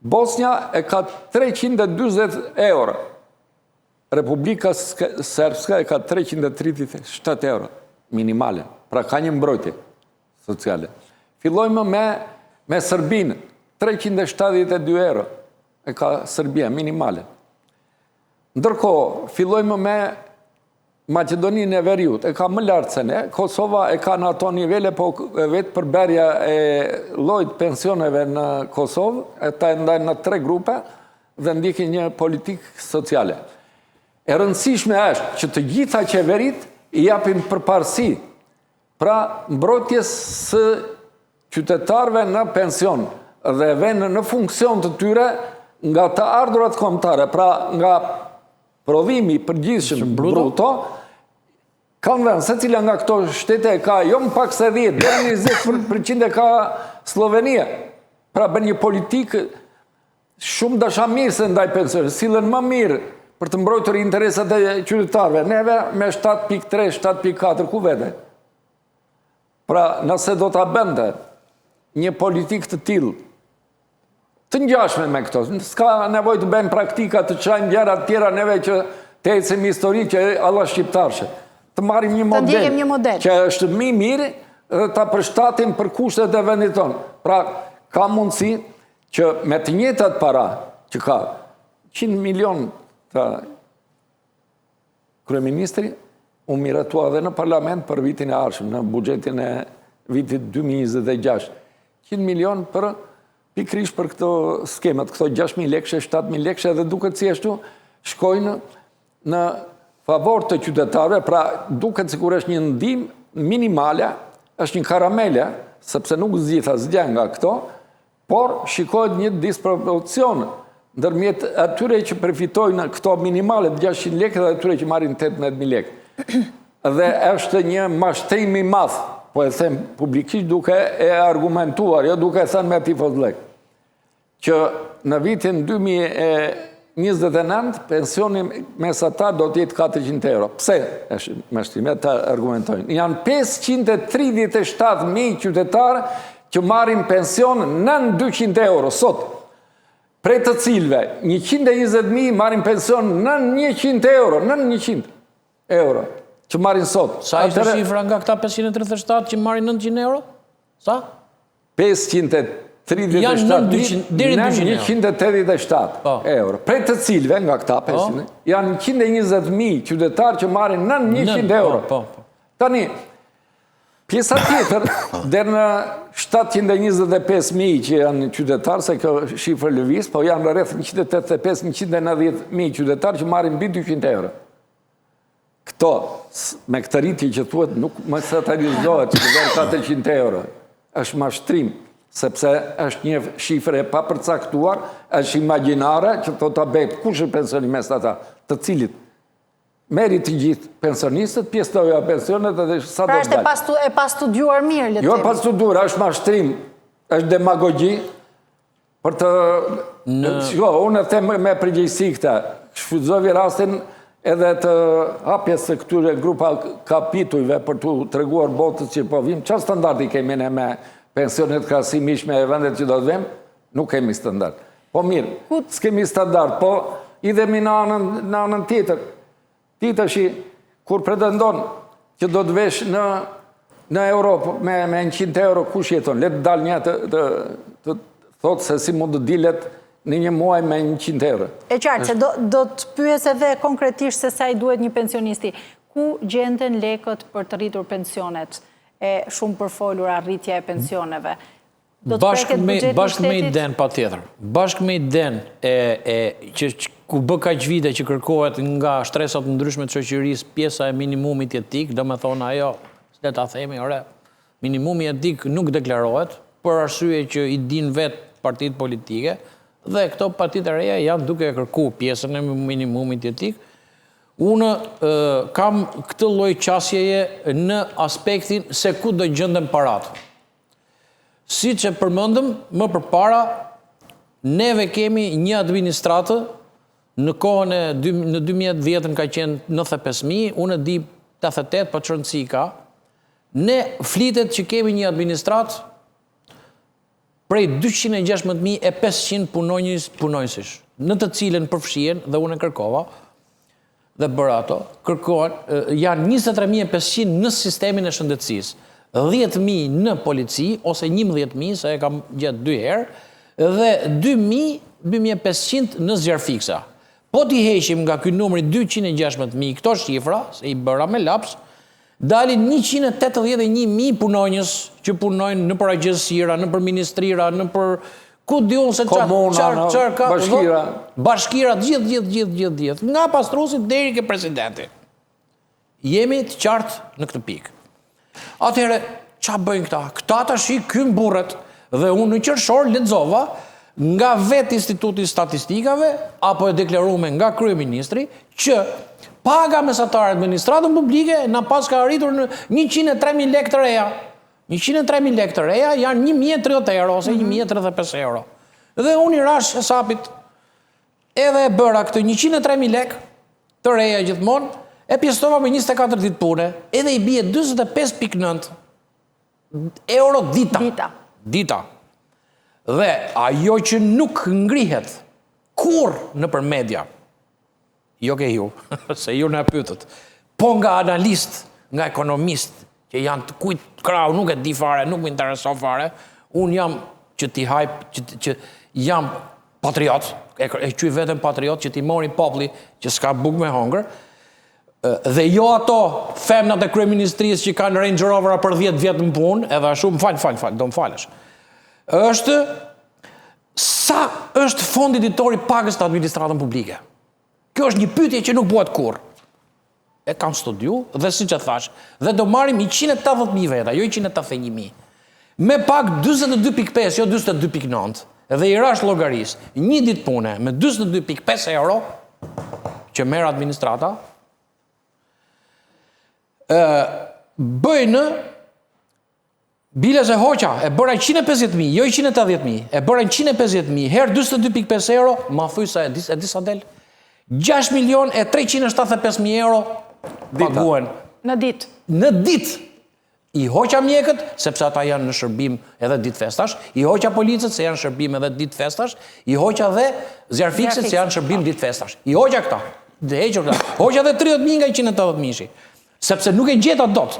Bosnia e ka 320 euro. Republika Srpska e ka 337 euro minimale. Pra ka një mbrojtje sociale. Fillojmë me Serbinë. 372 euro e ka Serbia minimale. Ndërkohë, fillojmë me Macedoninë e Veriut, e ka më lartë se ne, Kosova e ka në ato nivele, po vetë përberja e llojit pensioneve në Kosovë, e ta e ndajnë në 3 grupe dhe ndikin një politikë sociale. E rëndësishme është që të gjitha qeverit i japin përparësi, pra mbrojtjes së qytetarëve në pension dhe vënë në funksion të tyre nga të ardhurat kombëtare, pra nga prodhimi përgjithshëm bruto, kanë vënë, se cila nga këto shtete ka, jo më pak se 10, deri në 20% e ka Slovenia. Pra bën një politikë shumë dashamirëse ndaj pensionit, sillen më mirë për të mbrojtur interesat e qytetarëve. Neve me 7.3, 7.4, ku vete? Pra, nëse do ta bënte një politikë të tillë, të ngjashme me këto, s'ka nevojë të bëjmë praktika të çajmë gjëra të tjera neve që të ecim histori që Allah shqiptarshe. Të marrim një model që është më i mirë dhe ta përshtatim për kushtet e vendit tonë. Pra, ka mundësi që me të njëjtat para që ka 100 milion të kryeministri, u miratua dhe në parlament për vitin e ardhshëm, në buxhetin e vitit 2026. 100 milion për pikrish për këto skemat, këto 6.000 lekëshe, 7.000 lekëshe, dhe duket si ashtu shkojnë në favor të qytetarëve, pra duket sikur është një ndihmë minimale, është një karamele, sepse nuk zgja nga këto, por shikohet një disproporcion ndërmjet atyre që përfitojnë këto minimale 600 lekë dhe atyre që marrin 18.000 lekë. Dhe është një mashtrim i madh, po e them publikisht duke e argumentuar, jo duke e thënë me tifoz lekë, që në vitin 2029 pensioni mesatar do të jetë 400 euro. Pse është mashtrim? Të argumentojnë. Janë 537.000 qytetarë që marrin pension nën 200 euro sot, prej të cilve 120.000 marrin pension nën 100 euro, që marrin sot. Sa ishte shifra nga këta 537 që marrin 900 euro? Sa? 537 nën 187 euro. Prej të cilve nga këta 500, janë 120.000 qytetarë që marrin nën 100 euro. Tani, pjesa tjetër, deri në 725.000 që janë qytetarë, se kjo shifër lëviz, po janë rreth 185-190.000 qytetarë që marrin mbi 200 euro. Këto, me këtë rritje që thuhet, nuk më satanizohet që të vërë 400 euro. Është mashtrim, sepse është një shifër e papërcaktuar, është imagjinare që të ta bëjt kush është pensioni mesatar, të cilit meri të gjithë pensionistët, pjesëtoja pensionet edhe sa do të dalë. Pra është e pastudiuar mirë, le të themi. Jo e pastudiuar, është mashtrim, është demagogji, për të... Unë e them me përgjegjësi këta, shfrytëzoj rastin edhe të hapjes të këtyre grupa kapitujve për të treguar botës që po vim, çfarë standardi kemi ne me pensionet krahasimisht me vendet që do të vim? Nuk kemi standard. Po mirë, s'kemi standard, po idhemi në anën tjetër. Ti tash kur pretendon që do të vesh në Europë me 100 euro, kush jeton? Le të dalë një të thotë se si mund të dilet në një muaj me 100 euro. E qartë, se do të pyes edhe konkretisht se sa i duhet një pensionisti. Ku gjenden lekët për të rritur pensionet e shumë përfolura rritja e pensioneve? Bashkë me i den, pa tjetër. Bashkë me i den ku bë kaq vite që kërkohet nga shtresat ndryshme të shoqërisë pjesa e minimumit jetik, do me thonë ajo, le ta themi, minimumi jetik nuk deklarohet, për arsye që i din vetë partitë politike, dhe këto partitë e reja janë duke kërku pjesën e minimumit jetik. Unë kam këtë lloj qasjeje në aspektin se ku do gjenden paratë. Si që përmëndëm, më përpara, neve kemi një administratë, në kohën në 2010 ka qenë 95.000, unë e di 88, pa që rëndësi ka. Ne flitet që kemi një administratë, në 2010 ka qenë 95.000, unë e di 88, pa që rëndësi ka. Ne flitet që kemi një administratë, në 2010 ka qenë 95.000, unë e di 88, pa që rëndësi ka. prej 216.500 punonjësish, në të cilën përfshihen, dhe unë e kërkova, dhe bërë ato, janë 23.500 në sistemin e shëndetësisë, 10.000 në polici, ose 11.000, se e kam gjetë 2 herë, dhe 2.500 në zjarë fiksa. Po t'i heqim nga ky numri 216.000 këto shifra, se i bëra me laps, dalin 181.000 punonjës që punojnë në për agjensira, në për ministrira, në për ku diun se komuna, bashkira. Bashkira, gjithë. Nga pastrusit deri ke presidenti. Jemi të qartë në këtë pikë. Atëherë, qa bëjnë këta? Këta të shi kënë burët, dhe unë në qërshor lexova nga vetë Instituti Statistikave, apo e deklarume nga kryeministri, që paga mesatare administratën publike na pas ka arritur në 103.000 lekë të reja. 103.000 lekë të reja janë 1.030 euro, ose 1.035 euro. Dhe unë i rash e sapit, edhe e bëra këtë 103.000 lekë të reja gjithmonë, e pjestova me 24 ditë pune, edhe i bie 25.9 euro dita. Dhe ajo që nuk ngrihet kur në për media, jo ke ju, se ju në pytët, po nga analist, nga ekonomist, që janë të kujt krau, nuk e di fare, nuk më intereso fare, unë jam që t'i hajp, që jam patriot, e qyj vetëm patriot, që t'i mori popli që s'ka buk me hongër, dhe jo ato femnat e kryeministrisë që kanë Range Rovera për 10 vjetë në punë, edhe shumë, falë, do më falesh. Sa është fondi ditori pagës të administratën publike? Kjo është një pyetje që nuk bëhet kurrë. E kam studiu, dhe si që thash, dhe do marim 180.000 veta, jo 181.000. Me pag 22.5, jo 22.9, dhe i rash llogaris, një ditë pune me 22.5 euro, që merr administrata, bëjnë bile se hoqa, e bëra 150.000, jo 180.000, e bëra 150.000, herë 22.5 euro, ma thuj sa e disa del, 6.375.000 euro paguen. Në ditë. Në ditë. I hoqa mjekët, sepse ata janë në shërbim edhe ditë festash, i hoqa policët se janë shërbim edhe ditë festash, i hoqa dhe zjarfikset se janë shërbim ditë festash. I hoqa këta. Hoqa dhe 30.000 nga 180.000. Sepse nuk e gjeta dot.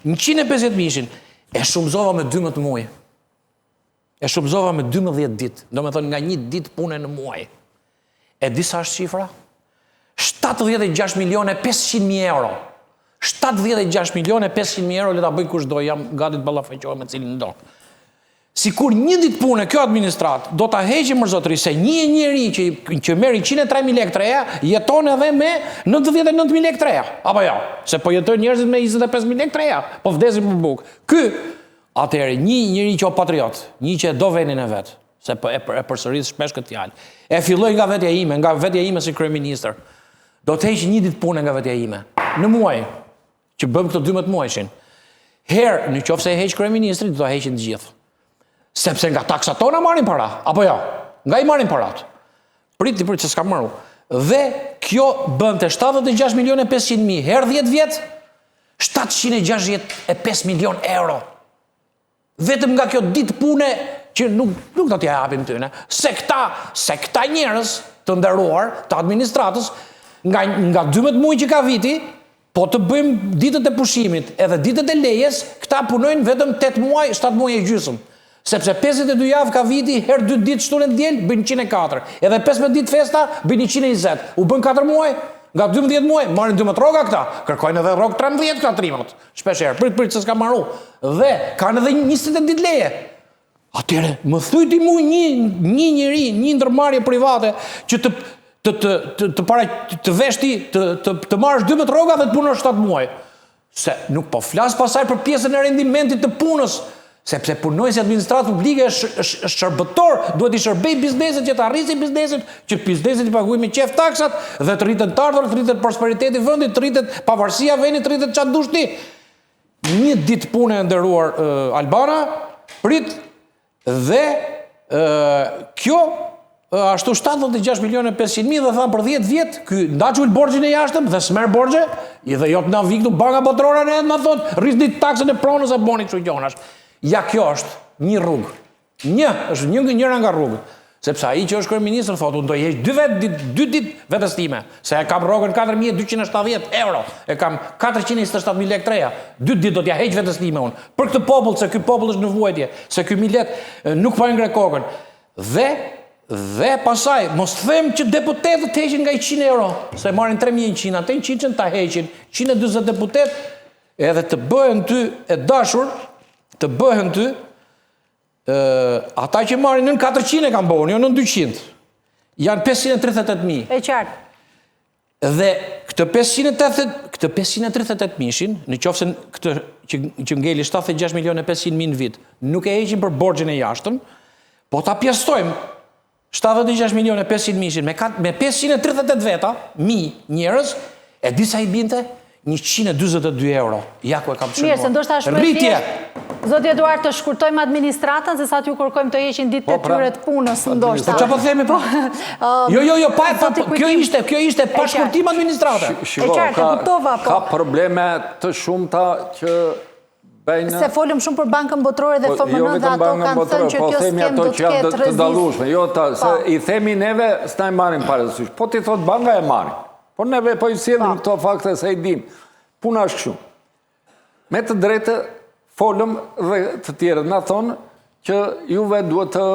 150.000. E shumëzova me 12 muaj. E shumëzova me 12 ditë. Do me thonë nga një ditë pune në muaj. E disa është shifra? 76.500.000 euro. 76.500.000 euro le ta bëj kush do, jam gati të ballafaqohem me cilin do. Sikur një ditë pune kjo administrat do ta heqë mërzotëri se një njeri që merr 103.000 lekë të reja jeton edhe me 99.000 lekë të reja. Apo jo, se po jetojnë njerëzit me 25.000 lekë të reja, po vdesin për bukë. Ky, atëherë një njeri që o patriot, një që do vendin e vet, se e përsëris shpesh këtë fjalë. E filloj nga vetja ime si kryeministër. Do të heq një ditë pune nga vetja ime. Në muaj, që bëm këto 12 muajshin. Herë, në qoftë se e heq kryeministri, do ta heqin të gjithë. Sepse nga taksat tona marrin para, apo jo? Nga i marrin parat. Prit që s'ka marru. Dhe kjo bënte 76.500.000 herë 10 vjet, 765 milion euro. Vetëm nga kjo ditë pune që nuk do t'ja japim tyne. Se këta njerëz të nderuar, të administratës, nga 12 muaj që ka viti, po të bëjmë ditët e pushimit edhe ditët e lejes, këta punojnë vetëm 8 muaj, 7 muaj e gjysmë. Sepse 52 javë ka viti, herë 2 ditë shtunë e djelë, bëjnë 104. Edhe 15 ditë festa, bëjnë 120. U bëjnë 4 muaj, nga 12 muaj, marrin 12 roga këta. Kërkojnë edhe rogë 13 këta trimot. Shpesherë, prit që s'ka marru. Dhe kanë edhe 20 ditë leje. Atyre, më thujti mu një njeri, një ndërmarrje private, që të veshti, të marrësh 12 roga dhe të punosh 7 muaj. Se nuk po flas pasaj për pjesën e rendimentit të punës, sepse punojësi administratë publike është shërbëtor, duhet i shërbej biznesit që të arrisi biznesit, që biznesit i paguaj me qef taksat, dhe të rritet të ardhur, të rritet prosperiteti vëndit, të rritet pavarësia vendit, të rritet qatë dushti. Një ditë pune e nderuar Albana, prit dhe kjo ashtu 76.500.000 dhe thamë për 10 vjetë, ky ndaqul borgjin e jashtëm dhe smer borgje, dhe jo të na viktu banka botrora në edhe na thot, rrisni taksën e pronës e boni kështu gjonash. Ja kjo është një rrugë. është njëra nga rrugët. Sepse ai që është kryeministër thotë unë do jesh 2 ditë vetes time, se e kam rrogën 4.270 euro, e kam 427.000 lekë treja, 2 ditë do t'ja heq vetes time unë. Për këtë popull, se ky popull është në vuajtje, se ky millet nuk po e ngre kokën. Dhe pasaj, mos them që deputetët heqin nga 100 euro, se marrin 3.100, atë 100 ta heqin, 120 deputet, edhe të bëhen ty e dashur, të bëhen ty ata që marrin nën 400 e kanë bërë, jo nën 200. Janë 538.000. E qartë. Dhe këtë 538.000-shin, në qoftë se këtë që ngeli 76.500.000 në vit, nuk e heqin për borxhin e jashtëm, po ta pjestojmë 76.500.000 me 538 veta, njerëz, e disa I binte 122 euro. Ja ku e kam shënuar. Mirë, se ndoshta është rritje. Zoti Eduard, të shkurtojmë administratën, se sa t'ju kërkojmë të heqin ditët e tyre të punës, ndoshta. Po çfarë po themi po? Jo, kjo ishte pa shkurtim administrate. Ka probleme të shumta që bëjnë. Se folëm shumë për Bankën Botërore dhe FMN dhe ato kanë thënë që kjo skem do të ketë rreziq. Jo, I themi neve s'na I marrin parasysh. Po ti thot banka e marrin. Por neve po I sjellim këto fakte se I dim. Puna është kështu. Me të drejtë folëm dhe të tjerët na thonë që juve duhet të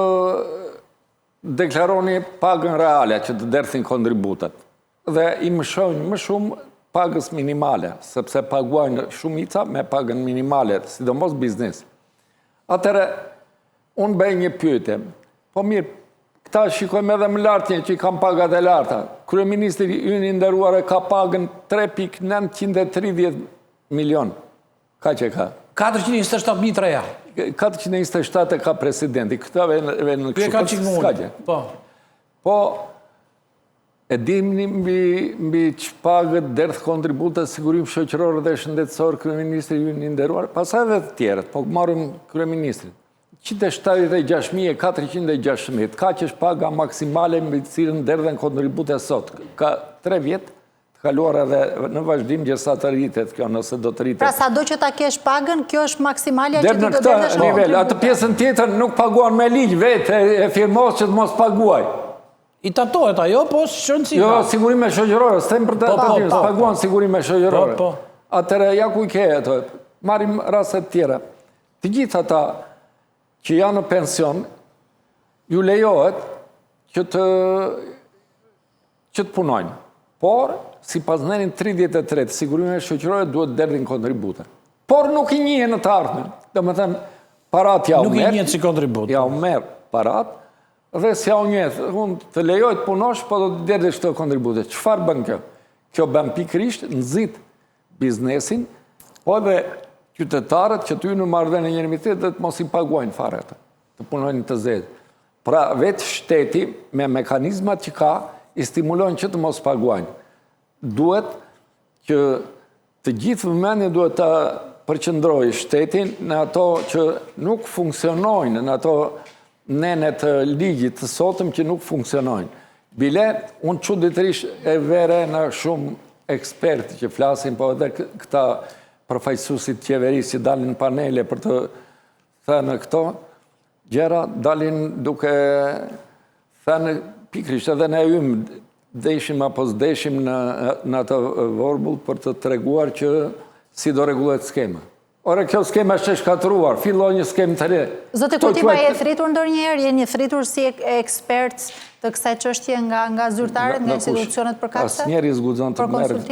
deklaroni pagën reale që të derthin kontributet. Dhe I mëshojnë më shumë pagës minimale, sepse paguajnë shumica me pagën minimale, sidomos biznes. Atëre, unë bëj një pyetje. Po mirë, këta shikojmë edhe më lartje që I kam pagat e larta. Kryeministri ynë I nderuar ka pagën 3.930 milion. Ka që ka? 427.000 treja. 427 e ka presidenti. Këta ve në kështu. Po, e dimni mbi që pagët derdh kontributet sigurim shoqëror dhe shëndetësor kryeministri ju një nderuar, pasaj dhe të tjerët, po marim kryeministrit. 176.416, ka që është paga maksimale mbi cilën derdhen kontributet sot. Ka 3 vjetë të kaluar edhe në vazhdim gjësa të rritet kjo nëse do të rritet. Pra sa do që ta kesh pagën, kjo është maksimalja që ti do derdhesh kontributet. Në nivel, atë pjesën tjetër nuk paguan me ligj vetë e firmos që të mos paguaj. I tatohet ajo, po shëndësika. Jo, sigurime shoqërore, s'tem për të atë, paguan sigurime shoqërore. Atëre, ja ku I ke ato, marim raset tjera. Të gjithë ata që janë në pension, ju lejohet që të punojnë. Por, si pas nerin 33, sigurime shoqërore duhet derdhin kontribute. Por nuk I njihen në të ardhmen. Dhe më thënë, parat ja u merë. Nuk I njihen si kontribut. Ja u merë parat, dhe si ja u njëtë, unë të lejojt punosh, po do të derdhish të kontribute. Qëfar bën kjo? Kjo bën pikrisht nëzit biznesin, po edhe qytetarët që ty në marrëdhënie njëri me tjetrin dhe të mos I paguajnë fare ata, të punojnë të zezë. Pra vetë shteti me mekanizmat që ka I stimulojnë që të mos paguajnë. Duhet që të gjithë vëmendje duhet të përqendrojë shtetin në ato që nuk funksionojnë, në ato nene të ligjit të sotëm që nuk funksionojnë. Bile, unë çuditërisht e vere në shumë ekspertë që flasin, po edhe këta përfaqësuesit qeverisë që dalin në panele për të thënë këto, gjëra dalin duke thënë pikrisht edhe ne ymë deshim apo s'deshim në atë vorbull për të treguar që si do rregullohet skema. Ore, kjo skema është e shkatruar, filloi një skemë të re. Zotë Kuti, e thritur ndonjëherë, jeni thritur si ekspert të kësaj çështje nga zyrtarët, nga institucionet përkatëse? Asnjëri s'guxon të merret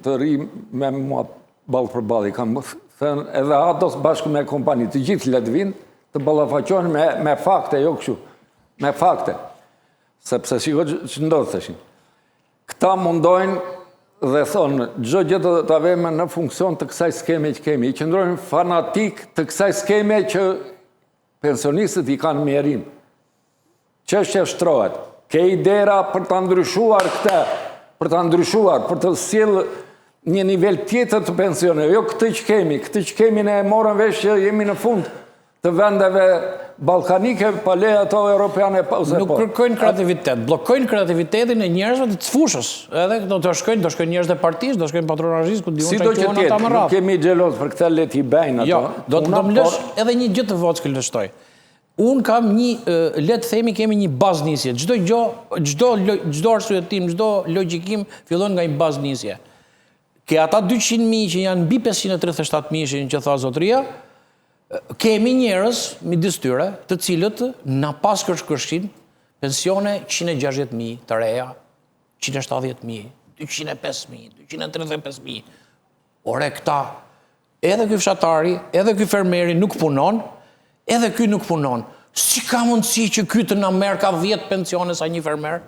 të ri me mua ballë për ballë. Kam thënë edhe ato bashkë me kompani, të gjithë le të vinë të ballafaqohen me fakte, jo kështu. Me fakte. Sepse shiko që ndodhë thëshin. Këta mundojnë dhe thonë, gjë gjë të aveme në funksion të kësaj skeme që kemi. I qëndrojnë fanatik të kësaj skeme që pensionistët I kanë mjerim. Çështja shtrohet. Ke idera për të ndryshuar këte, për të ndryshuar, për të sjellë një nivel tjetër të pensione. Jo këtë që kemi ne e morën vesh që jemi në fund të vendeve balkanike, pa le ato europiane pa ose po. Nuk kërkojnë kreativitet, blokojnë kreativitetin e njerëzve të fushës. Edhe do shkojnë njerëz të partisë, do shkojnë patronazhisë, ku diun çajtojnë ata më radhë. Si do që tjetë, nuk kemi xheloz për këtë le t'i bëjnë ato. Jo, do të më lësh edhe një gjë të vockël të shtoj. Unë kam letë themi, kemi një bazë nisje. Çdo arsyetim, çdo logjikim fillon nga një bazë nisje. Ke ata 200.000 që janë mbi 537.000 që tha zotëria, kemi njerëz midis tyre, të cilët na pas kërkëshin pensione 160.000 të reja, 170.000, 205.000, 235.000. Ore këta, edhe ky fshatari, edhe ky fermeri nuk punon, edhe ky nuk punon. Si ka mundësi që ky të na merr ka 10 pensione sa një fermer?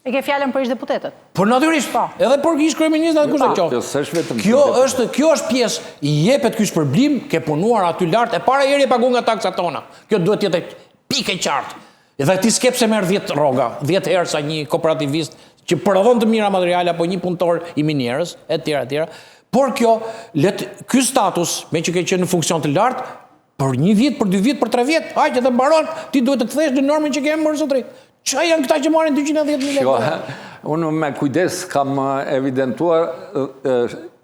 E ke fjalën për ish deputetët? Por natyrisht, edhe për ish kryeminist edhe kushte qoftë. Kjo është pjesë, i jepet ky shpërblim, ke punuar aty lart, e para herë e paguan nga taksat tona. Kjo duhet të jetë pikë e qartë. Edhe ti s'ke pse merr 10 rroga, 10 herë sa një kooperativist që prodhon të mira materiale apo një punëtor i minierës, etj. Por ky status, me që ke qenë në funksion të lartë, për 1 vit, për 2 vit, për 3 vjet, hajde dhe mbaron, ti duhet të kthesh në normën që kemë bërë zotëri. Qa janë këta që marrin 210.000 lekë? Unë me kujdes kam evidentuar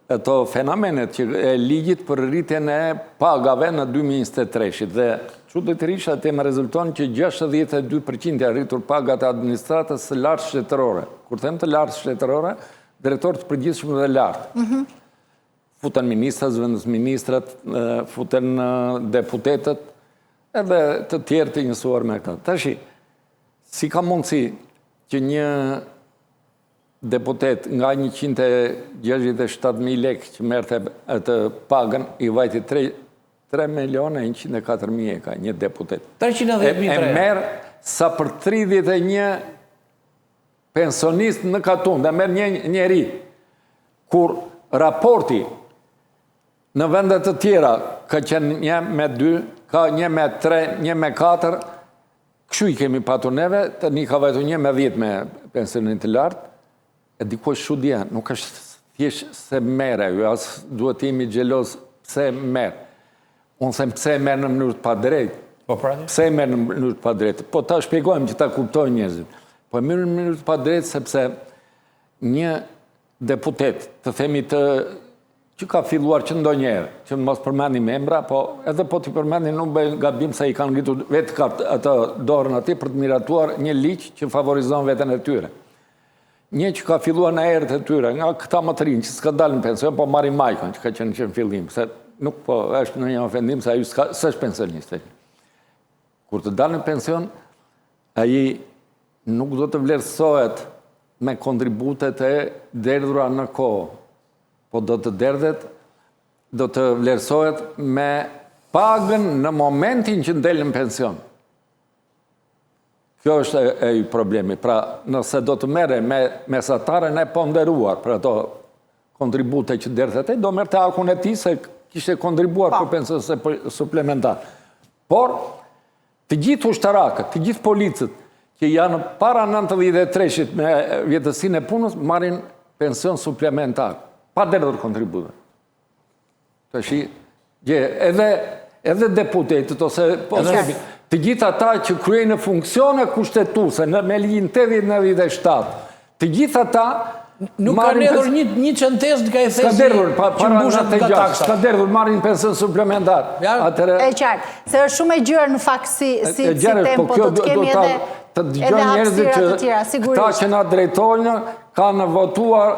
ato fenomenet që e ligjit për rritjen e pagave në 2023 dhe çuditërisht atë më rezulton që 62% janë rritur pagat e administratës së lartë shtetërore. Kur them të lartë shtetërore, drejtorët të përgjithshëm dhe lartë. Futen ministrat, zëvendësministrat, futen deputetët, edhe të tjerë të njësuar me këta. Tashi, si ka mundësi që një deputet nga 167.000 lekë që merte të pagën, i vajti 3.104.000 e ka një deputet. 310.000 e merë sa për 31 pensionist në katun, dhe merë njeri, kur raporti në vendet të tjera ka qenë 1 me 2, ka 1 me 3, 1 me 4, këshu i kemi patur neve, të një ka vajtu 1 me 10 me pensionit të lartë, e dikush shudia, nuk është thjesht se mere, ju asë duhet imi gjelos pse merë. Unë them pse merë në mënyrë të pa drejtë. Pse merë në mënyrë të pa drejtë. Po ta shpjegojmë që ta kuptojnë njerëzit. Po merë në mënyrë të pa drejtë sepse një deputet, të themi të që ka filluar që ndonjëherë, që mos përmeni membra, po edhe po t'i përmeni nuk bëjnë gabim se i kanë ngritur vetë atë dorën ati për të miratuar një ligj që favorizon veten e tyre. Një që ka filluar në erët e tyre, nga këta më të rinj, që s'ka dalë në pension, po marrin majkon që ka qenë në fillim, se nuk po është në një ofendim se aju s'është pensionist. Kur të dalë në pension, aji nuk do të vlerësohet me kontributet e derdhura në kohë, po do të derdhet, do të vlerësohet me pagën në momentin që ndelën pension. Kjo është e problemi. Pra, nëse do të mere me mesataren e ponderuar për ato kontribute që derdhet, do merë të akun e ti se kishte kontribuar për pension suplementar. Por, të gjithë ushtarakët, të gjithë policët, që janë para 93-shit me vjetësinë e punës, marrin pension suplementar. Pa derdhur kontributë. Të shi, edhe deputetit, ose të gjitha ta që kryejnë funksione kushtetuse, me ligjin 80-97, të gjitha ta... Nuk ka nedhur një qëntes në ka e thesi që mbushet nga taksa. Ska derdhur, marrin pension suplementar. E qartë, se është shumë e gjërë në fakt si tempo, do të kemi edhe hapësira të tjera, sigurisht. Këta që na drejtojnë, kanë votuar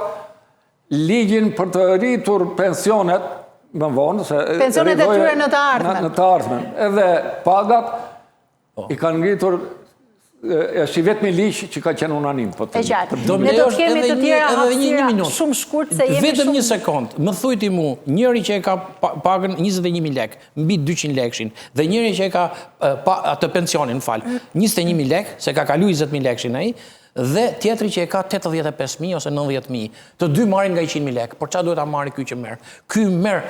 ligjin për të rritur pensionet, më vonë, pensionet e tyre në të ardhmen. Në të ardhmen. Edhe pagat i kanë ngritur, është i vetëmi ligjë që ka qenë unanim. E qartë. Ne do të kemi të tjera hapësira shumë shkurt se jemi shumë... Vetëm një sekund, më thujti mu, njëri që e ka pagën 21.000 lekë, mbi 200 lekshin, dhe njëri që e ka atë pensionin, në falë, 21.000 lekë, se ka kalu 20.000 lekshin ai, dhe tjetëri që e ka 85.000 ose 90.000, të dy marrin nga 100.000 lekë. Por qa duhet a marri ky që merë? Ky merë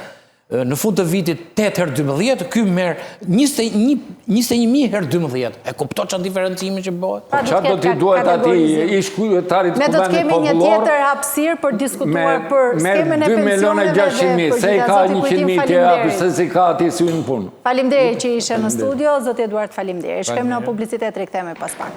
në fund të vitit 8 herë 12, ky merë 21.000 herë 12. E kupto qa diferencimi që bëhet? Qa do t'i duhet ati ish kujtarit ne do të kemi një tjetër hapësirë për diskutuar për skemen e pensioneve dhe për se i ka 100.000 të japi, se si ka ati si në punë. Faleminderit që ishe në studio, zot Eduard, faleminderit. Shkem në publicitet, rikthehemi pas pak.